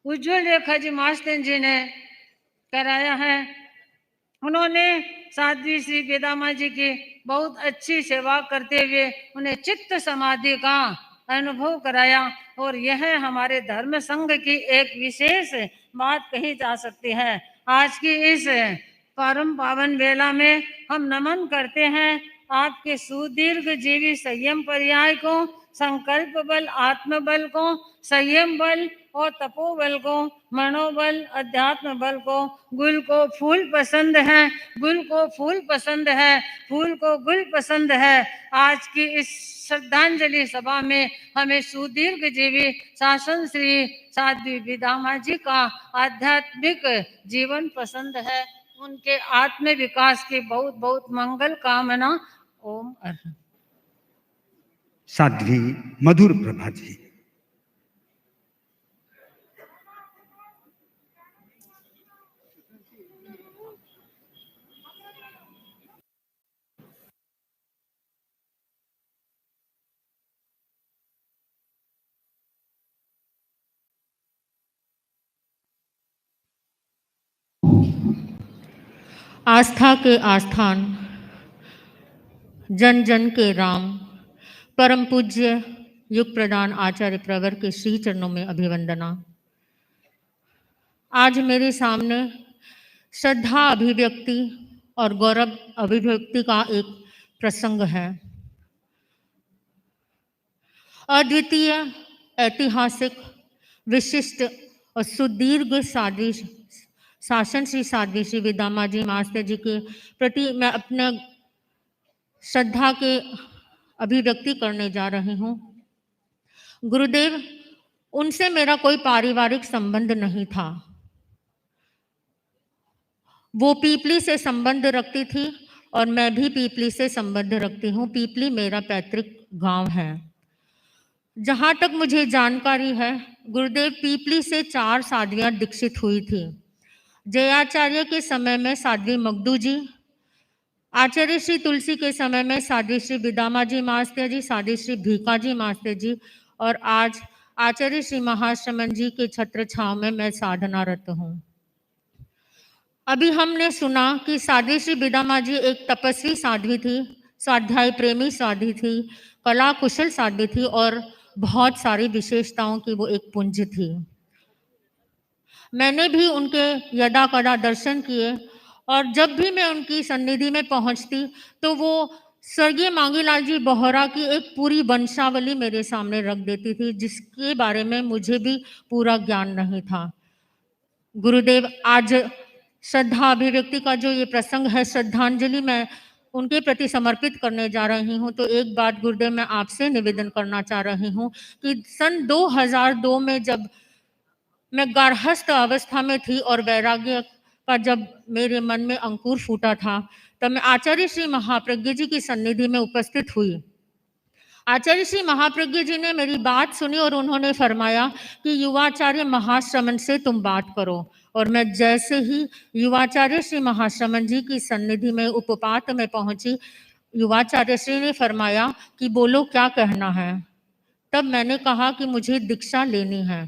Speaker 6: उज्जवल रेखा जी मास्टर जी ने कराया है। उन्होंने साध्वी श्री विदामा जी की बहुत अच्छी सेवा करते हुए उन्हें चित्त समाधि का अनुभव कराया और यह हमारे धर्म संघ की एक विशेष बात कही जा सकती है। आज की इस परम पावन वेला में हम नमन करते हैं आपके सुदीर्घ जीवी संयम पर्याय को, संकल्प बल, आत्मबल को, संयम बल और तपोबल को, मनोबल, अध्यात्म बल को। गुल को फूल पसंद है, गुल को फूल पसंद है, फूल को गुल पसंद है। आज की इस श्रद्धांजलि सभा में हमें सुदीर्घ जीवी शासन श्री साध्वी विदामा जी का आध्यात्मिक जीवन पसंद है। उनके आत्म विकास की बहुत बहुत मंगल कामना। ओम अर्हं।
Speaker 1: साध्वी मधुर प्रभा जी।
Speaker 7: आस्था के आस्थान, जन जन के राम, परम पूज्य युग प्रदान आचार्य प्रवर के श्री चरणों में अभिवंदना। आज मेरे सामने श्रद्धा अभिव्यक्ति और गौरव अभिव्यक्ति का एक प्रसंग है। अद्वितीय, ऐतिहासिक, विशिष्ट और सुदीर्घ साध्वी शासन श्री साध्वी श्री विदामा जी मास्टर जी के प्रति मैं अपने श्रद्धा के अभिव्यक्ति करने जा रही हूँ। गुरुदेव, उनसे मेरा कोई पारिवारिक संबंध नहीं था। वो पीपली से संबंध रखती थी और मैं भी पीपली से संबंध रखती हूँ। पीपली मेरा पैतृक गांव है। जहाँ तक मुझे जानकारी है, गुरुदेव पीपली से 4 साध्वियाँ दीक्षित हुई थी। जयाचार्य के समय में साध्वी मगदू जी, आचार्य श्री तुलसी के समय में साध्वी श्री विदामा जी मास्टर जी, साध्वी श्री भीका जी मास्टर जी और आज आचार्य श्री महाश्रमण जी के छत्र छांव में मैं साधनारत हूँ। अभी हमने सुना कि साध्वी श्री विदामा जी एक तपस्वी साध्वी थी, स्वाध्याय प्रेमी साध्वी थी, कला कुशल साध्वी थी और बहुत सारी विशेषताओं की वो एक पुंज थी। मैंने भी उनके यदा कदा दर्शन किए और जब भी मैं उनकी सन्निधि में पहुंचती तो वो स्वर्गीय मांगीलाल जी बोहरा की एक पूरी वंशावली मेरे सामने रख देती थी, जिसके बारे में मुझे भी पूरा ज्ञान नहीं था। गुरुदेव, आज श्रद्धा अभिव्यक्ति का जो ये प्रसंग है, श्रद्धांजलि मैं उनके प्रति समर्पित करने जा रही हूँ। तो एक बात गुरुदेव मैं आपसे निवेदन करना चाह रही हूँ कि सन 2002 में जब मैं गार्हस्थ अवस्था में थी और वैराग्य का जब मेरे मन में अंकुर फूटा था, तब मैं आचार्य श्री महाप्रज्ञ जी की सन्निधि में उपस्थित हुई। आचार्य श्री महाप्रज्ञ जी ने मेरी बात सुनी और उन्होंने फरमाया कि युवाचार्य महाश्रमण से तुम बात करो। और मैं जैसे ही युवाचार्य श्री महाश्रमण जी की सन्निधि में उपपात में पहुंची, युवाचार्य श्री ने फरमाया कि बोलो क्या कहना है। तब मैंने कहा कि मुझे दीक्षा लेनी है।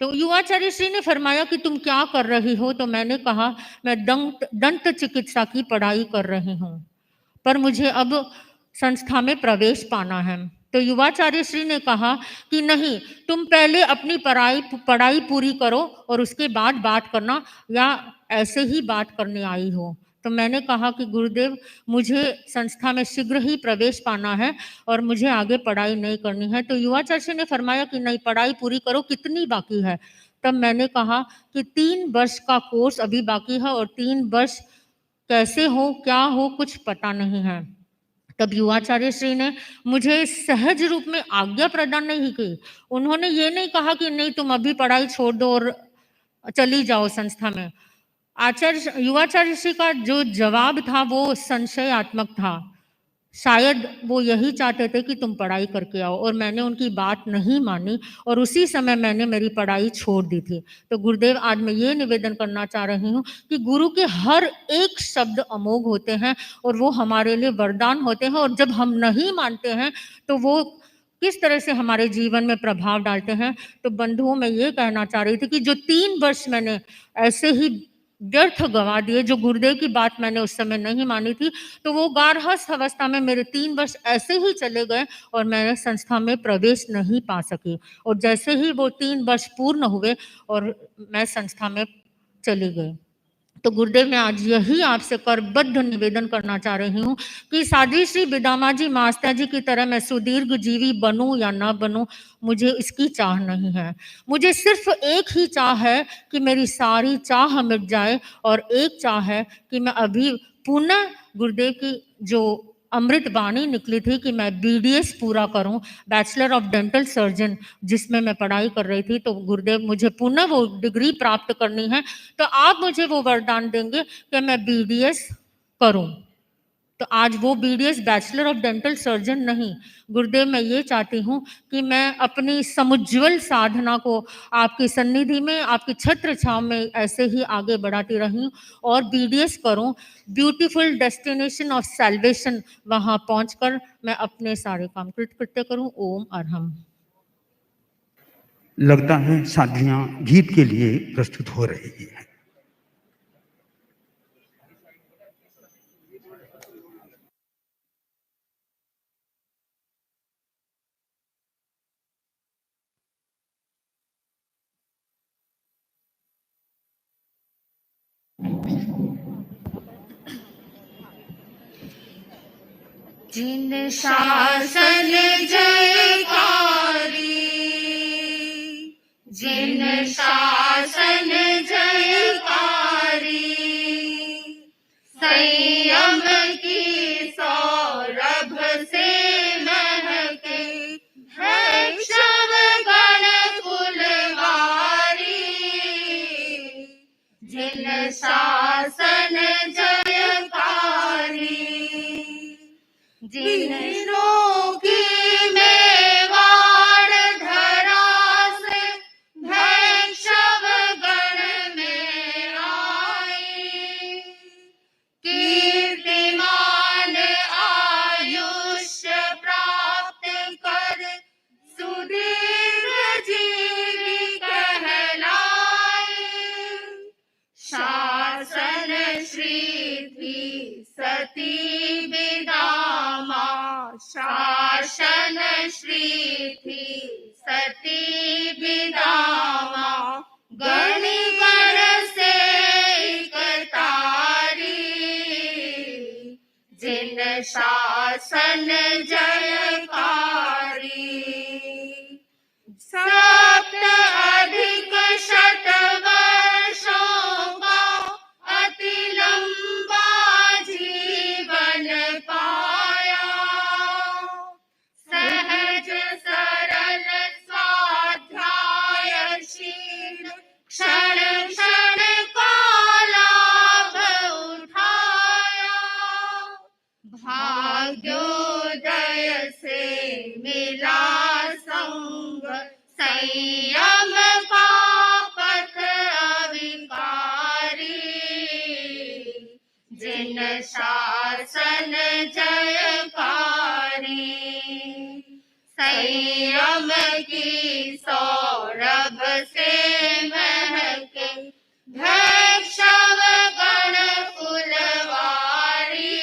Speaker 7: तो युवाचार्य श्री ने फरमाया कि तुम क्या कर रही हो। तो मैंने कहा मैं दंत चिकित्सा की पढ़ाई कर रही हूँ, पर मुझे अब संस्था में प्रवेश पाना है। तो युवाचार्य श्री ने कहा कि नहीं, तुम पहले अपनी पढ़ाई पूरी करो और उसके बाद बात करना, या ऐसे ही बात करने आई हो। तो मैंने कहा कि गुरुदेव मुझे संस्था में शीघ्र ही प्रवेश पाना है और मुझे आगे पढ़ाई नहीं करनी है। तो युवाचार्य श्री ने फरमाया कि नहीं, पढ़ाई पूरी करो, कितनी बाकी है। तब मैंने कहा कि 3 वर्ष का कोर्स अभी बाकी है और 3 वर्ष कैसे हो क्या हो कुछ पता नहीं है। तब युवाचार्य श्री ने मुझे सहज रूप में आज्ञा प्रदान नहीं की। उन्होंने ये नहीं कहा कि नहीं तुम अभी पढ़ाई छोड़ दो और चली जाओ संस्था में। युवाचार्य श्री का जो जवाब था वो संशयात्मक था। शायद वो यही चाहते थे कि तुम पढ़ाई करके आओ, और मैंने उनकी बात नहीं मानी और उसी समय मैंने मेरी पढ़ाई छोड़ दी थी। तो गुरुदेव आज मैं ये निवेदन करना चाह रही हूँ कि गुरु के हर एक शब्द अमोघ होते हैं और वो हमारे लिए वरदान होते हैं, और जब हम नहीं मानते हैं तो वो किस तरह से हमारे जीवन में प्रभाव डालते हैं। तो बंधुओं मैं ये कहना चाह रही थी कि जो 3 वर्ष मैंने ऐसे ही व्यर्थ गंवा दिए, जो गुरुदेव की बात मैंने उस समय नहीं मानी थी, तो वो गार्हस्थ अवस्था में मेरे 3 वर्ष ऐसे ही चले गए और मैं संस्था में प्रवेश नहीं पा सकी। और जैसे ही वो 3 वर्ष पूर्ण हुए और मैं संस्था में चली गई। तो गुरुदेव मैं आज यही आपसे करबद्ध निवेदन करना चाह रही हूँ कि साध्वी श्री बिदामा जी मास्टर जी की तरह मैं सुदीर्घ जीवी बनूं या ना बनूं, मुझे इसकी चाह नहीं है। मुझे सिर्फ एक ही चाह है कि मेरी सारी चाह मिट जाए, और एक चाह है कि मैं अभी पुनः गुरुदेव की जो अमृत वाणी निकली थी कि मैं BDS पूरा करूं, बैचलर ऑफ डेंटल सर्जन, जिसमें मैं पढ़ाई कर रही थी। तो गुरुदेव मुझे पुनः वो डिग्री प्राप्त करनी है, तो आप मुझे वो वरदान देंगे कि मैं BDS करूं। तो आज वो BDS bachelor of dental surgeon नहीं, गुरुदेव मैं ये चाहती हूँ कि मैं अपनी समुज्ज्वल साधना को आपकी सन्निधि में, आपकी छत्र छाव में ऐसे ही आगे बढ़ाती रही और BDS करूँ, ब्यूटीफुल डेस्टिनेशन ऑफ सैल्वेशन, वहाँ पहुँचकर मैं अपने सारे काम कृत्य करूँ। ओम अरहम।
Speaker 1: लगता है साधियां गीत के लिए प्रस्तुत हो रही है।
Speaker 8: जिन शासन जयकारी, जिन शासन जयकारी, संयम की सौरभ से महके है शव गण कुलवारी। जिन शासन जयकारी, जिन्हों की मेवाड़ धरा से भैक्षव गण में आई, कीर्तिमान आयुष्य प्राप्त कर सुदीर्घ जीवी कहलाए। शासन श्री थी सती बिदामा, शासन श्री थी सती बिदामा, गण गण से एक तारी। जिन शासन जयकारी, सप्त अधिक शत वर्षों का अति लंबा जीवन विलासंग संयम का पथ अविकारी, जिन शासन जयकारी, संयम की सौरभ से महके भैक्षव गण फुलवारी,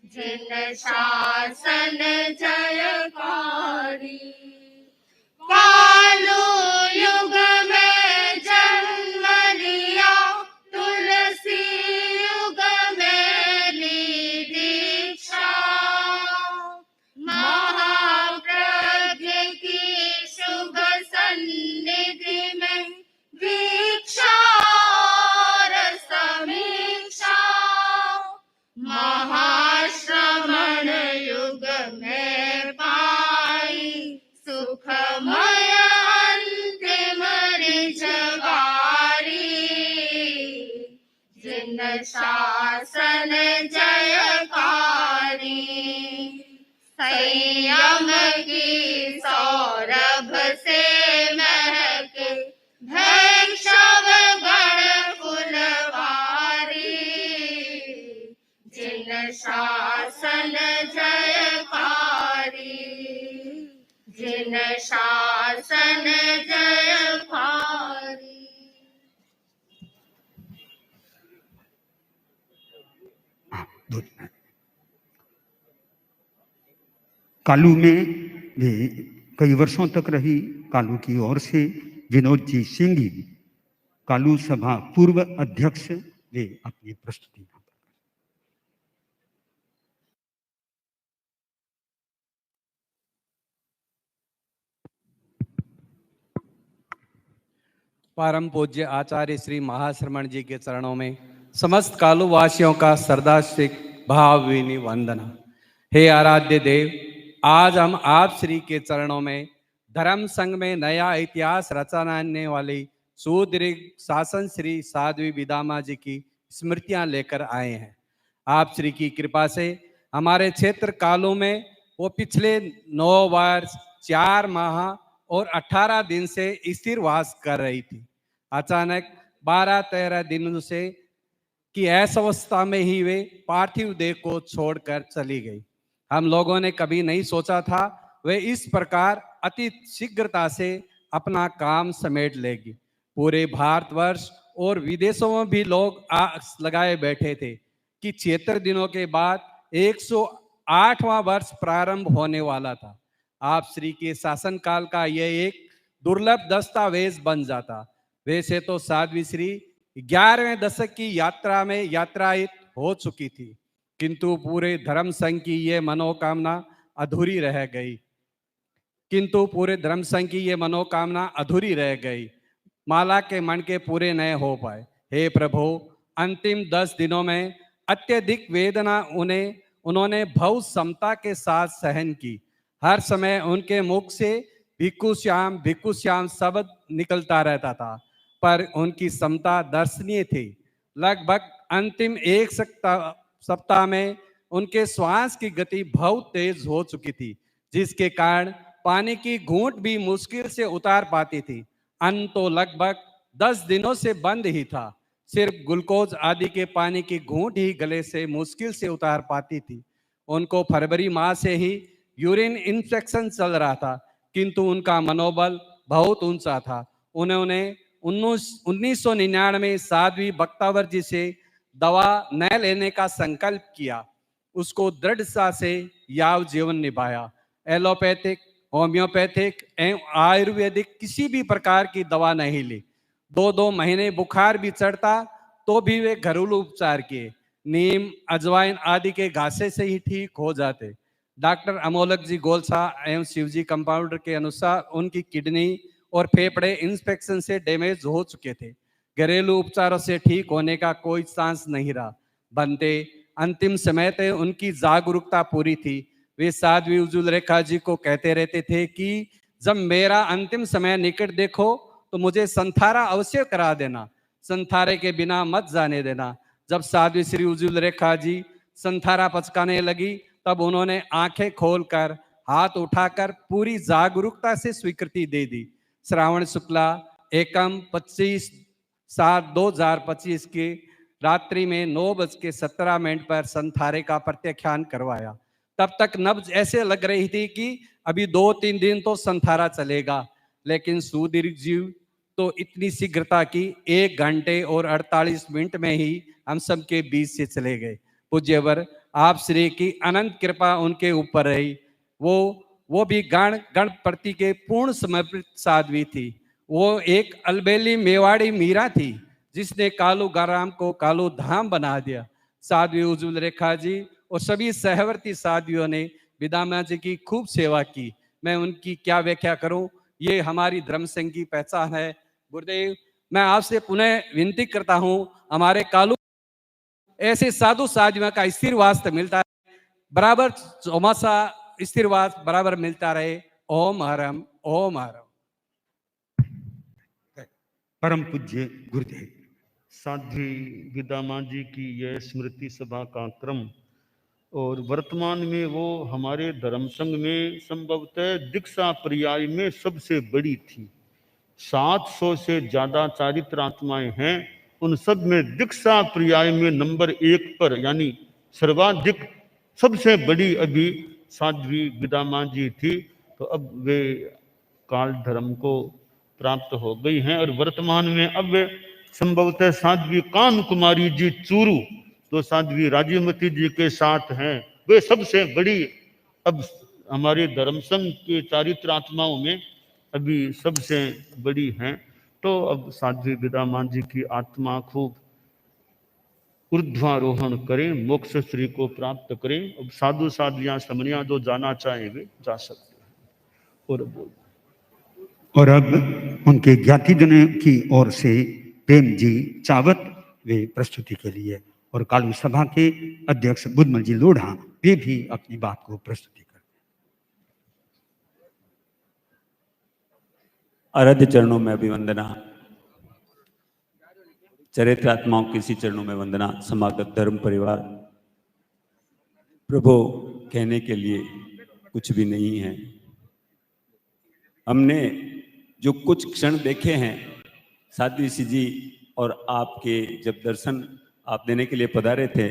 Speaker 8: जिन शासन जयकारी। कालू युग में जन्म लिया, तुलसी युग में ली दीक्षा, महाप्रज्ञ की शुभ सन्निधि में भिक्षा और समीक्षा, महाश्रमण युग में पाई सुखमय अंतिम रिजवारी, जिन शासन जयकारी, संयम की सौरभ से महके भैक्षव गण फुलवारी, जिन शासन जयकारी, जिन शासन जयकारी।
Speaker 1: कालू में वे कई वर्षों तक रही। कालू की ओर से विनोद जी सिंह जी, कालू सभा पूर्व अध्यक्ष, वे अपनी प्रस्तुति।
Speaker 9: परम पूज्य आचार्य श्री महाश्रमण जी के चरणों में समस्त कालू वासियों का श्रद्धासिक भावभीनी वंदना। हे आराध्य देव, आज हम आप श्री के चरणों में धर्म संघ में नया इतिहास रचाने वाली सुदीर्घ शासन श्री साध्वी विदामा जी की स्मृतियां लेकर आए हैं। आप श्री की कृपा से हमारे क्षेत्र कालू में वो पिछले 9 वर्ष 4 माह और 18 दिन से स्थिर वास कर रही थी। अचानक 12-13 दिनों से की ऐसी अवस्था में ही वे पार्थिव देह को छोड़कर चली गई। हम लोगों ने कभी नहीं सोचा था वे इस प्रकार अति शीघ्रता से अपना काम समेट लेगी। पूरे भारतवर्ष और विदेशों में भी लोग आस लगाए बैठे थे कि 76 दिनों के बाद 108वां वर्ष प्रारंभ होने वाला था। आप श्री के शासनकाल का यह एक दुर्लभ दस्तावेज बन जाता। वैसे तो साध्वी श्री 11वें दशक की यात्रा में यात्रायित हो चुकी थी, किंतु पूरे धर्म संघ की ये मनोकामना अधूरी रह गई। माला के मन के पूरे न हो पाए। हे प्रभु, अंतिम 10 दिनों में अत्यधिक वेदना उन्होंने बहुत समता के साथ सहन की। हर समय उनके मुख से भिक्खु श्याम शब्द निकलता रहता था, पर उनकी समता दर्शनीय थी। लगभग अंतिम 1 सप्ताह में उनके श्वास की गति बहुत तेज हो चुकी थी, जिसके कारण पानी की घूंट भी मुश्किल से उतार पाती थी। अन्न तो लगभग 10 दिनों से बंद ही था। सिर्फ ग्लूकोज आदि के पानी की घूंट ही गले से मुश्किल से उतार पाती थी। उनको फरवरी माह से ही यूरिन इन्फेक्शन चल रहा था, किंतु उनका मनोबल बहुत ऊंचा था। उन्होंने 1999 साध्वी बख्तावर जी से दवा न लेने का संकल्प किया। उसको दृढ़ता से याव जीवन निभाया। एलोपैथिक, होम्योपैथिक एवं आयुर्वेदिक किसी भी प्रकार की दवा नहीं ली। 2-2 महीने बुखार भी चढ़ता तो भी वे घरेलू उपचार किए। नीम, अजवाइन आदि के घासे से ही ठीक हो जाते। डॉक्टर अमोलक जी गोलसा एवं शिवजी कंपाउंडर के अनुसार उनकी किडनी और फेफड़े इंस्पेक्शन से डैमेज हो चुके थे। घरेलू उपचारों से ठीक होने का कोई चांस नहीं रहा। बनते अंतिम समय तक उनकी जागरूकता पूरी थी। वे साध्वी उज्ज्वल रेखा जी को कहते रहते थे कि जब मेरा अंतिम समय निकट देखो तो मुझे संथारा अवश्य करा देना, संथारे के बिना मत जाने देना। जब साध्वी श्री उज्ज्वल रेखा जी संथारा पचकाने लगी तब उन्होंने आंखें खोलकर हाथ उठाकर पूरी जागरूकता से स्वीकृति दे दी। श्रावण शुक्ला एकम 25/7/2025 की रात्रि में 9:17 पर संथारे का प्रत्याख्यान करवाया। तब तक नब्ज ऐसे लग रही थी कि अभी 2-3 दिन तो संथारा चलेगा, लेकिन सुदीर्घ जीव तो इतनी शीघ्रता की 1 घंटे और 48 मिनट में ही हम सब के बीच से चले गए। पूज्यवर आप श्री की अनंत कृपा उनके ऊपर रही। वो भी गणपति के पूर्ण समर्पित साध्वी थी। वो एक अलबेली मेवाड़ी मीरा थी जिसने कालू गाराम को कालू धाम बना दिया। साध्वी उज्ज्वल रेखा जी और सभी सहवर्ती साध्वियों ने विदामा जी की खूब सेवा की। मैं उनकी क्या व्याख्या करूं, ये हमारी धर्म संघ की पहचान है। गुरुदेव, मैं आपसे पुनः विनती करता हूं, हमारे कालू ऐसे साधु साध्वियों का स्थिरवास मिलता है, बराबर चौमासा स्थिरवास बराबर मिलता रहे। ओम हरम ओम हरम।
Speaker 1: परम पूज्य गुरुदेव।
Speaker 4: साध्वी विदामा जी की यह स्मृति सभा का क्रम और वर्तमान में वो हमारे धर्म संघ में संभवतः दीक्षा पर्याय में सबसे बड़ी थी। 700 से ज्यादा चारित्र आत्माएं हैं, उन सब में दीक्षा पर्याय में नंबर 1 पर यानी सर्वाधिक सबसे बड़ी अभी साध्वी विदामा जी थी। तो अब वे काल धर्म को प्राप्त हो गई हैं और वर्तमान में अब संभवतः साध्वी कान कुमारी जी चूरू तो साध्वी राजीवमती जी के साथ हैं, वे सबसे बड़ी अब हमारे धर्म संघ के चारित्र आत्माओं में अभी सबसे बड़ी हैं। तो अब साध्वी विदामा जी की आत्मा खूब ऊर्ध्वारोहण करें, मोक्ष श्री को प्राप्त करें। अब साधु साध्वियां समनिया जो जाना चाहेंगे जा सकते हैं।
Speaker 1: और अब उनके ज्ञातिजनों की ओर से प्रेम जी चावत वे प्रस्तुति के लिए और कालू सभा के अध्यक्ष बुद्धमल जी लोढ़ा वे भी अपनी बात को प्रस्तुति करते हैं।
Speaker 10: आराध्य चरणों में अभिवंदना, चरित्रात्माओं के इसी चरणों में वंदना। समागत धर्म परिवार, प्रभु कहने के लिए कुछ भी नहीं है। हमने जो कुछ क्षण देखे हैं साध्वी जी और आपके जब दर्शन आप देने के लिए पधारे थे,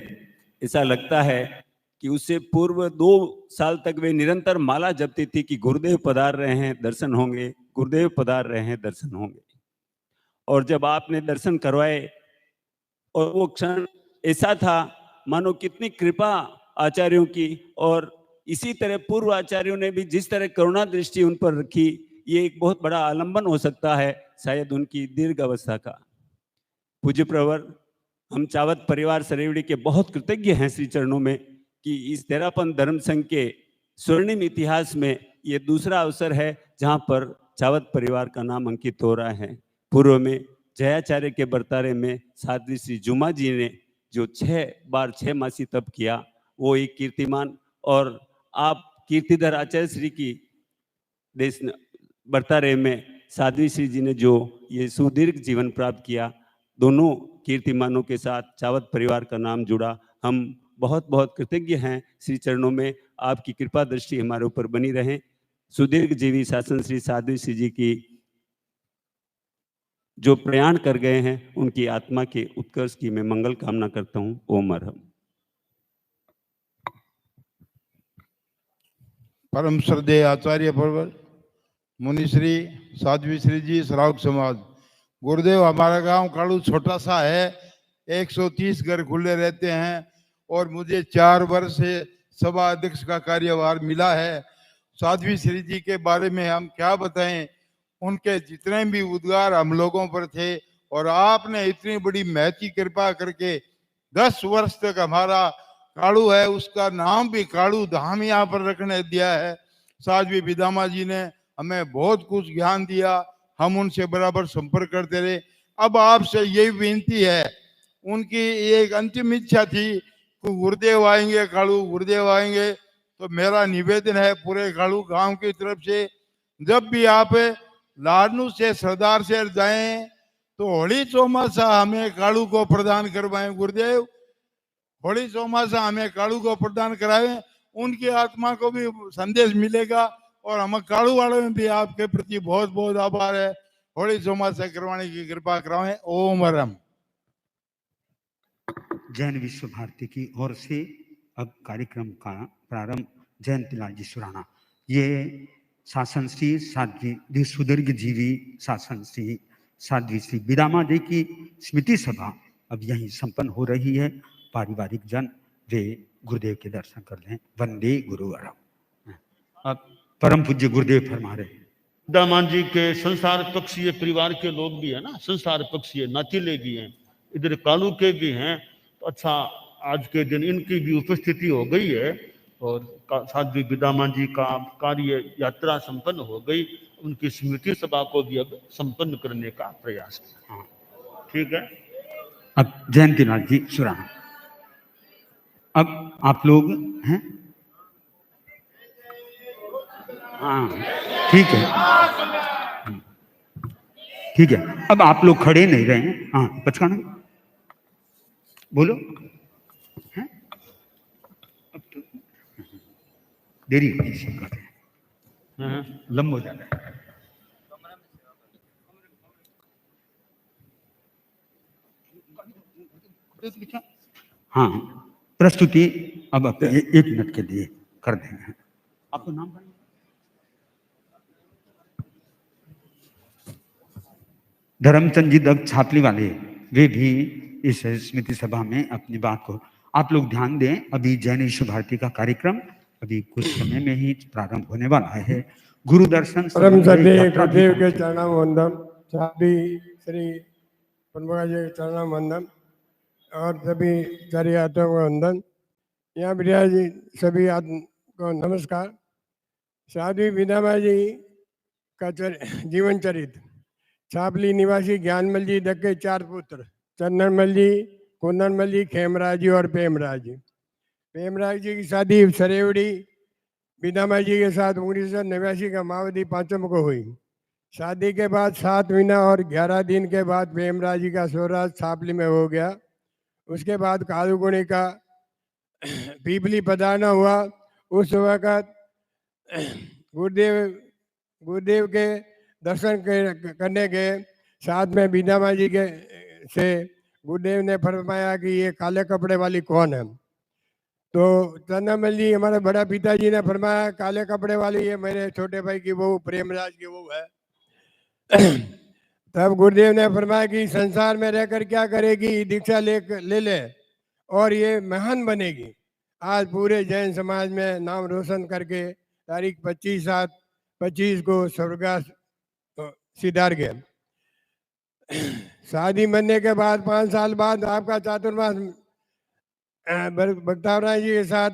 Speaker 10: ऐसा लगता है कि उससे पूर्व 2 साल तक वे निरंतर माला जपती थी कि गुरुदेव पधार रहे हैं दर्शन होंगे, गुरुदेव पधार रहे हैं दर्शन होंगे। और जब आपने दर्शन करवाए और वो क्षण ऐसा था मानो कितनी कृपा आचार्यों की, और इसी तरह पूर्व आचार्यों ने भी जिस तरह करुणा दृष्टि उन पर रखी, ये एक बहुत बड़ा आलंबन हो सकता है शायद उनकी दीर्घ अवस्था का। पूज्य प्रवर, हम चावत परिवार सरेवड़ी के बहुत कृतज्ञ हैं श्री चरणों में कि इस तेरापन धर्म संघ के स्वर्णिम इतिहास में ये दूसरा अवसर है जहां पर चावत परिवार का नाम अंकित हो रहा है। पूर्व में जयाचार्य के बर्तारे में साध्वी श्री जुमा जी ने जो 6 बार 6 मासी तप किया, वो एक कीर्तिमान, और आप कीर्तिधर आचार्य श्री की देश बर्तारे में साध्वी श्री जी ने जो ये सुदीर्घ जीवन प्राप्त किया, दोनों कीर्तिमानों के साथ चावत परिवार का नाम जुड़ा। हम बहुत बहुत कृतज्ञ हैं श्री चरणों में, आपकी कृपा दृष्टि हमारे ऊपर बनी रहे। सुदीर्घ जीवी शासन श्री साध्वी श्री जी की जो प्रयाण कर गए हैं उनकी आत्मा के उत्कर्ष की मैं मंगल कामना करता हूं। ओम अरहम।
Speaker 11: परम श्रद्धेय आचार्य परवर मुनिश्री साध्वी श्री जी श्रावक समाज, गुरुदेव, हमारा गांव कालू छोटा सा है, 130 घर खुले रहते हैं और मुझे 4 वर्ष से सभा अध्यक्ष का कार्यभार मिला है। साध्वी श्री जी के बारे में हम क्या बताएं, उनके जितने भी उद्गार हम लोगों पर थे, और आपने इतनी बड़ी महती कृपा करके 10 वर्ष तक हमारा कालू है उसका नाम भी कालू धाम यहाँ पर रखने दिया है। साध्वी विदामा जी ने हमें बहुत कुछ ज्ञान दिया, हम उनसे बराबर संपर्क करते रहे। अब आपसे यही विनती है, उनकी एक अंतिम इच्छा थी कि गुरुदेव आएंगे, कालू गुरुदेव आएंगे, तो मेरा निवेदन है पूरे कालू गांव की तरफ से, जब भी आप लाडनू से सरदार से जाएं तो होली चौमासा हमें कालू को प्रदान करवाएं। गुरुदेव, होली चौमासा हमें कालू को प्रदान कराएं। उनकी आत्मा को भी संदेश मिलेगा। और हम कालू वालों में भी आपके प्रति बहुत बहुत आभार है। होली सोमा से करवाने की कृपा कराएं। ओम रम।
Speaker 1: जैन विश्व भारती की ओर से अब कार्यक्रम का प्रारंभ जयंतीलाल जी सुराना, ये शासन श्री साध्वी सुदीर्घ जीवी शासन श्री साध्वी श्री विदामा जी की स्मृति सभा अब यहीं संपन्न हो रही है। पारिवारिक जन वे गुरुदेव के दर्शन कर लें। वंदे गुरुवरम। अब परम पूज्य गुरुदेव फरमा रहे हैं।
Speaker 4: दामान जी के संसार पक्षीय परिवार के लोग भी है ना, संसार पक्षीय नातीले भी हैं, इधर कालू के भी हैं। तो अच्छा, आज के दिन इनकी भी उपस्थिति हो गई है और साध्वी विदामा जी का कार्य यात्रा संपन्न हो गई। उनकी स्मृति सभा को भी अब संपन्न करने का प्रयास किया। हाँ, ठीक है।
Speaker 1: अब जयंतीलाल जी सुराना, अब आप लोग हैं। हाँ, ठीक है, ठीक है। अब आप लोग खड़े नहीं रहे हैं। हाँ, पचकाना बोलो हैं? अब तो देरी होगी, लंबा हो जाता है। हाँ, प्रस्तुति अब एक मिनट के लिए कर देंगे। आपका नाम बताइए। धर्मचंद जी दत्त छापली वाले, वे भी इस स्मृति सभा में अपनी बात को, आप लोग ध्यान दें। अभी जैन विश्व भारती का कार्यक्रम अभी कुछ समय में ही प्रारंभ होने वाला है। गुरु दर्शन
Speaker 12: परम सदे गुरुदेव के चरणों वंदन, साध्वी श्री पद्मा जी के चरणों वंदन और सभी चर्यातों को वंदन। यहाँ विराज सभी आत्म को नमस्कार। साध्वी विदामा जी का जीवन चरित्र। छापली निवासी ज्ञानमल जी दत्त के 4 पुत्र, चंदनमल जी, कुंदनमल जी, खेमराज जी और पेमराज जी। पेमराज जी की शादी सरेवड़ी विदामा जी के साथ 1989 का मावदी 5 को हुई। शादी के बाद 7 महीना और 11 दिन के बाद पेमराज जी का स्वराज छापली में हो गया। उसके बाद कालुगुणी का पीपली पधारना हुआ। उस वक़्त गुरुदेव के दर्शन करने गए, साथ में विदामा जी के से गुरुदेव ने फरमाया कि ये काले कपड़े वाली कौन है। तो चंदनमल जी हमारे बड़ा पिताजी ने फरमाया काले कपड़े वाली ये मेरे छोटे भाई की बहू प्रेमराज की बहू है। तब गुरुदेव ने फरमाया कि संसार में रहकर क्या करेगी, दीक्षा ले ले और ये महान बनेगी। आज पूरे जैन समाज में नाम रोशन करके तारीख 25/7/25 को स्वर्गवास सिधार गए। शादी बनने के बाद 5 साल बाद आपका चातुर्मास भक्तावरा जी के साथ,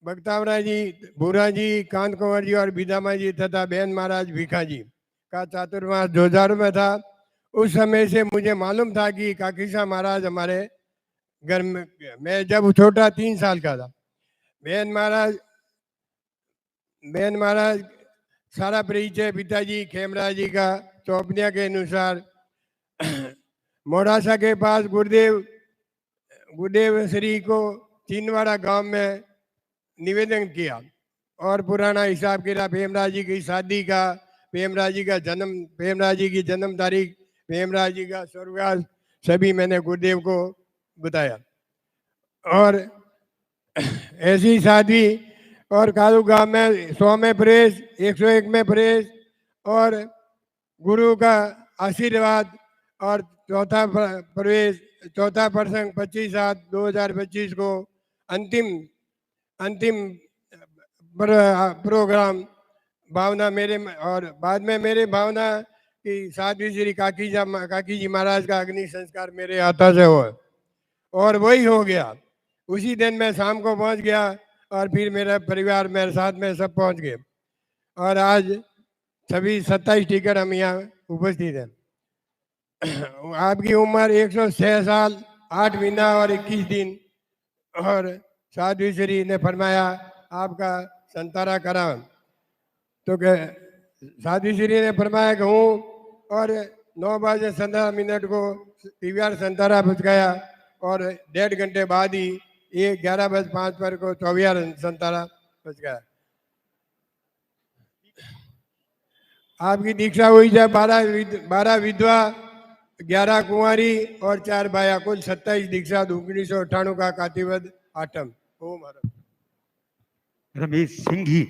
Speaker 12: भक्तावरा जी, भूरा जी, कांत कंवर जी और विदामा जी तथा बेन महाराज भिखा जी का चातुर्मास 2000 में था। उस समय से मुझे मालूम था कि काकीसा महाराज हमारे घर में, मैं जब छोटा 3 साल का था। बेन महाराज सारा परिचय पिताजी खेमराज जी का चौपनिया के अनुसार मोड़ासा के पास गुरुदेव श्री को चीनवाड़ा गांव में निवेदन किया और पुराना हिसाब किताब प्रेमराज जी की शादी का, प्रेमराज जी का जन्म, प्रेमराज जी की जन्म तारीख, प्रेमराज जी का स्वर्गवास सभी मैंने गुरुदेव को बताया। और ऐसी शादी और कालू गांव में 100 में प्रवेश, 101 में प्रवेश और गुरु का आशीर्वाद और चौथा प्रवेश, चौथा प्रसंग 25/7/2025 को अंतिम प्रोग्राम भावना मेरे और बाद में मेरे भावना की साध्वी श्री काकी जी महाराज का अग्नि संस्कार मेरे हाथों से हो और वही हो गया। उसी दिन मैं शाम को पहुंच गया और फिर मेरा परिवार मेरे साथ में सब पहुंच गए और आज सभी 27 टिकट हम यहाँ उपस्थित हैं। आपकी उम्र 106 साल 8 महीना और 21 दिन और साध्वी श्री ने फरमाया आपका संतारा करा। तो साध्वी श्री ने फरमाया कि हूँ और 9:15 को पीवीआर संतारा पहुँचाया और 1.5 घंटे बाद ही ये 11:05 पर को 24 संतारा बच गया। आपकी दीक्षा हुई जब 12 विधवा, 11 कुंवारी और 4 भाया, कुल 27 दीक्षा 1998 का कातिवद आठम। ओम हर
Speaker 1: रमेश सिंह ही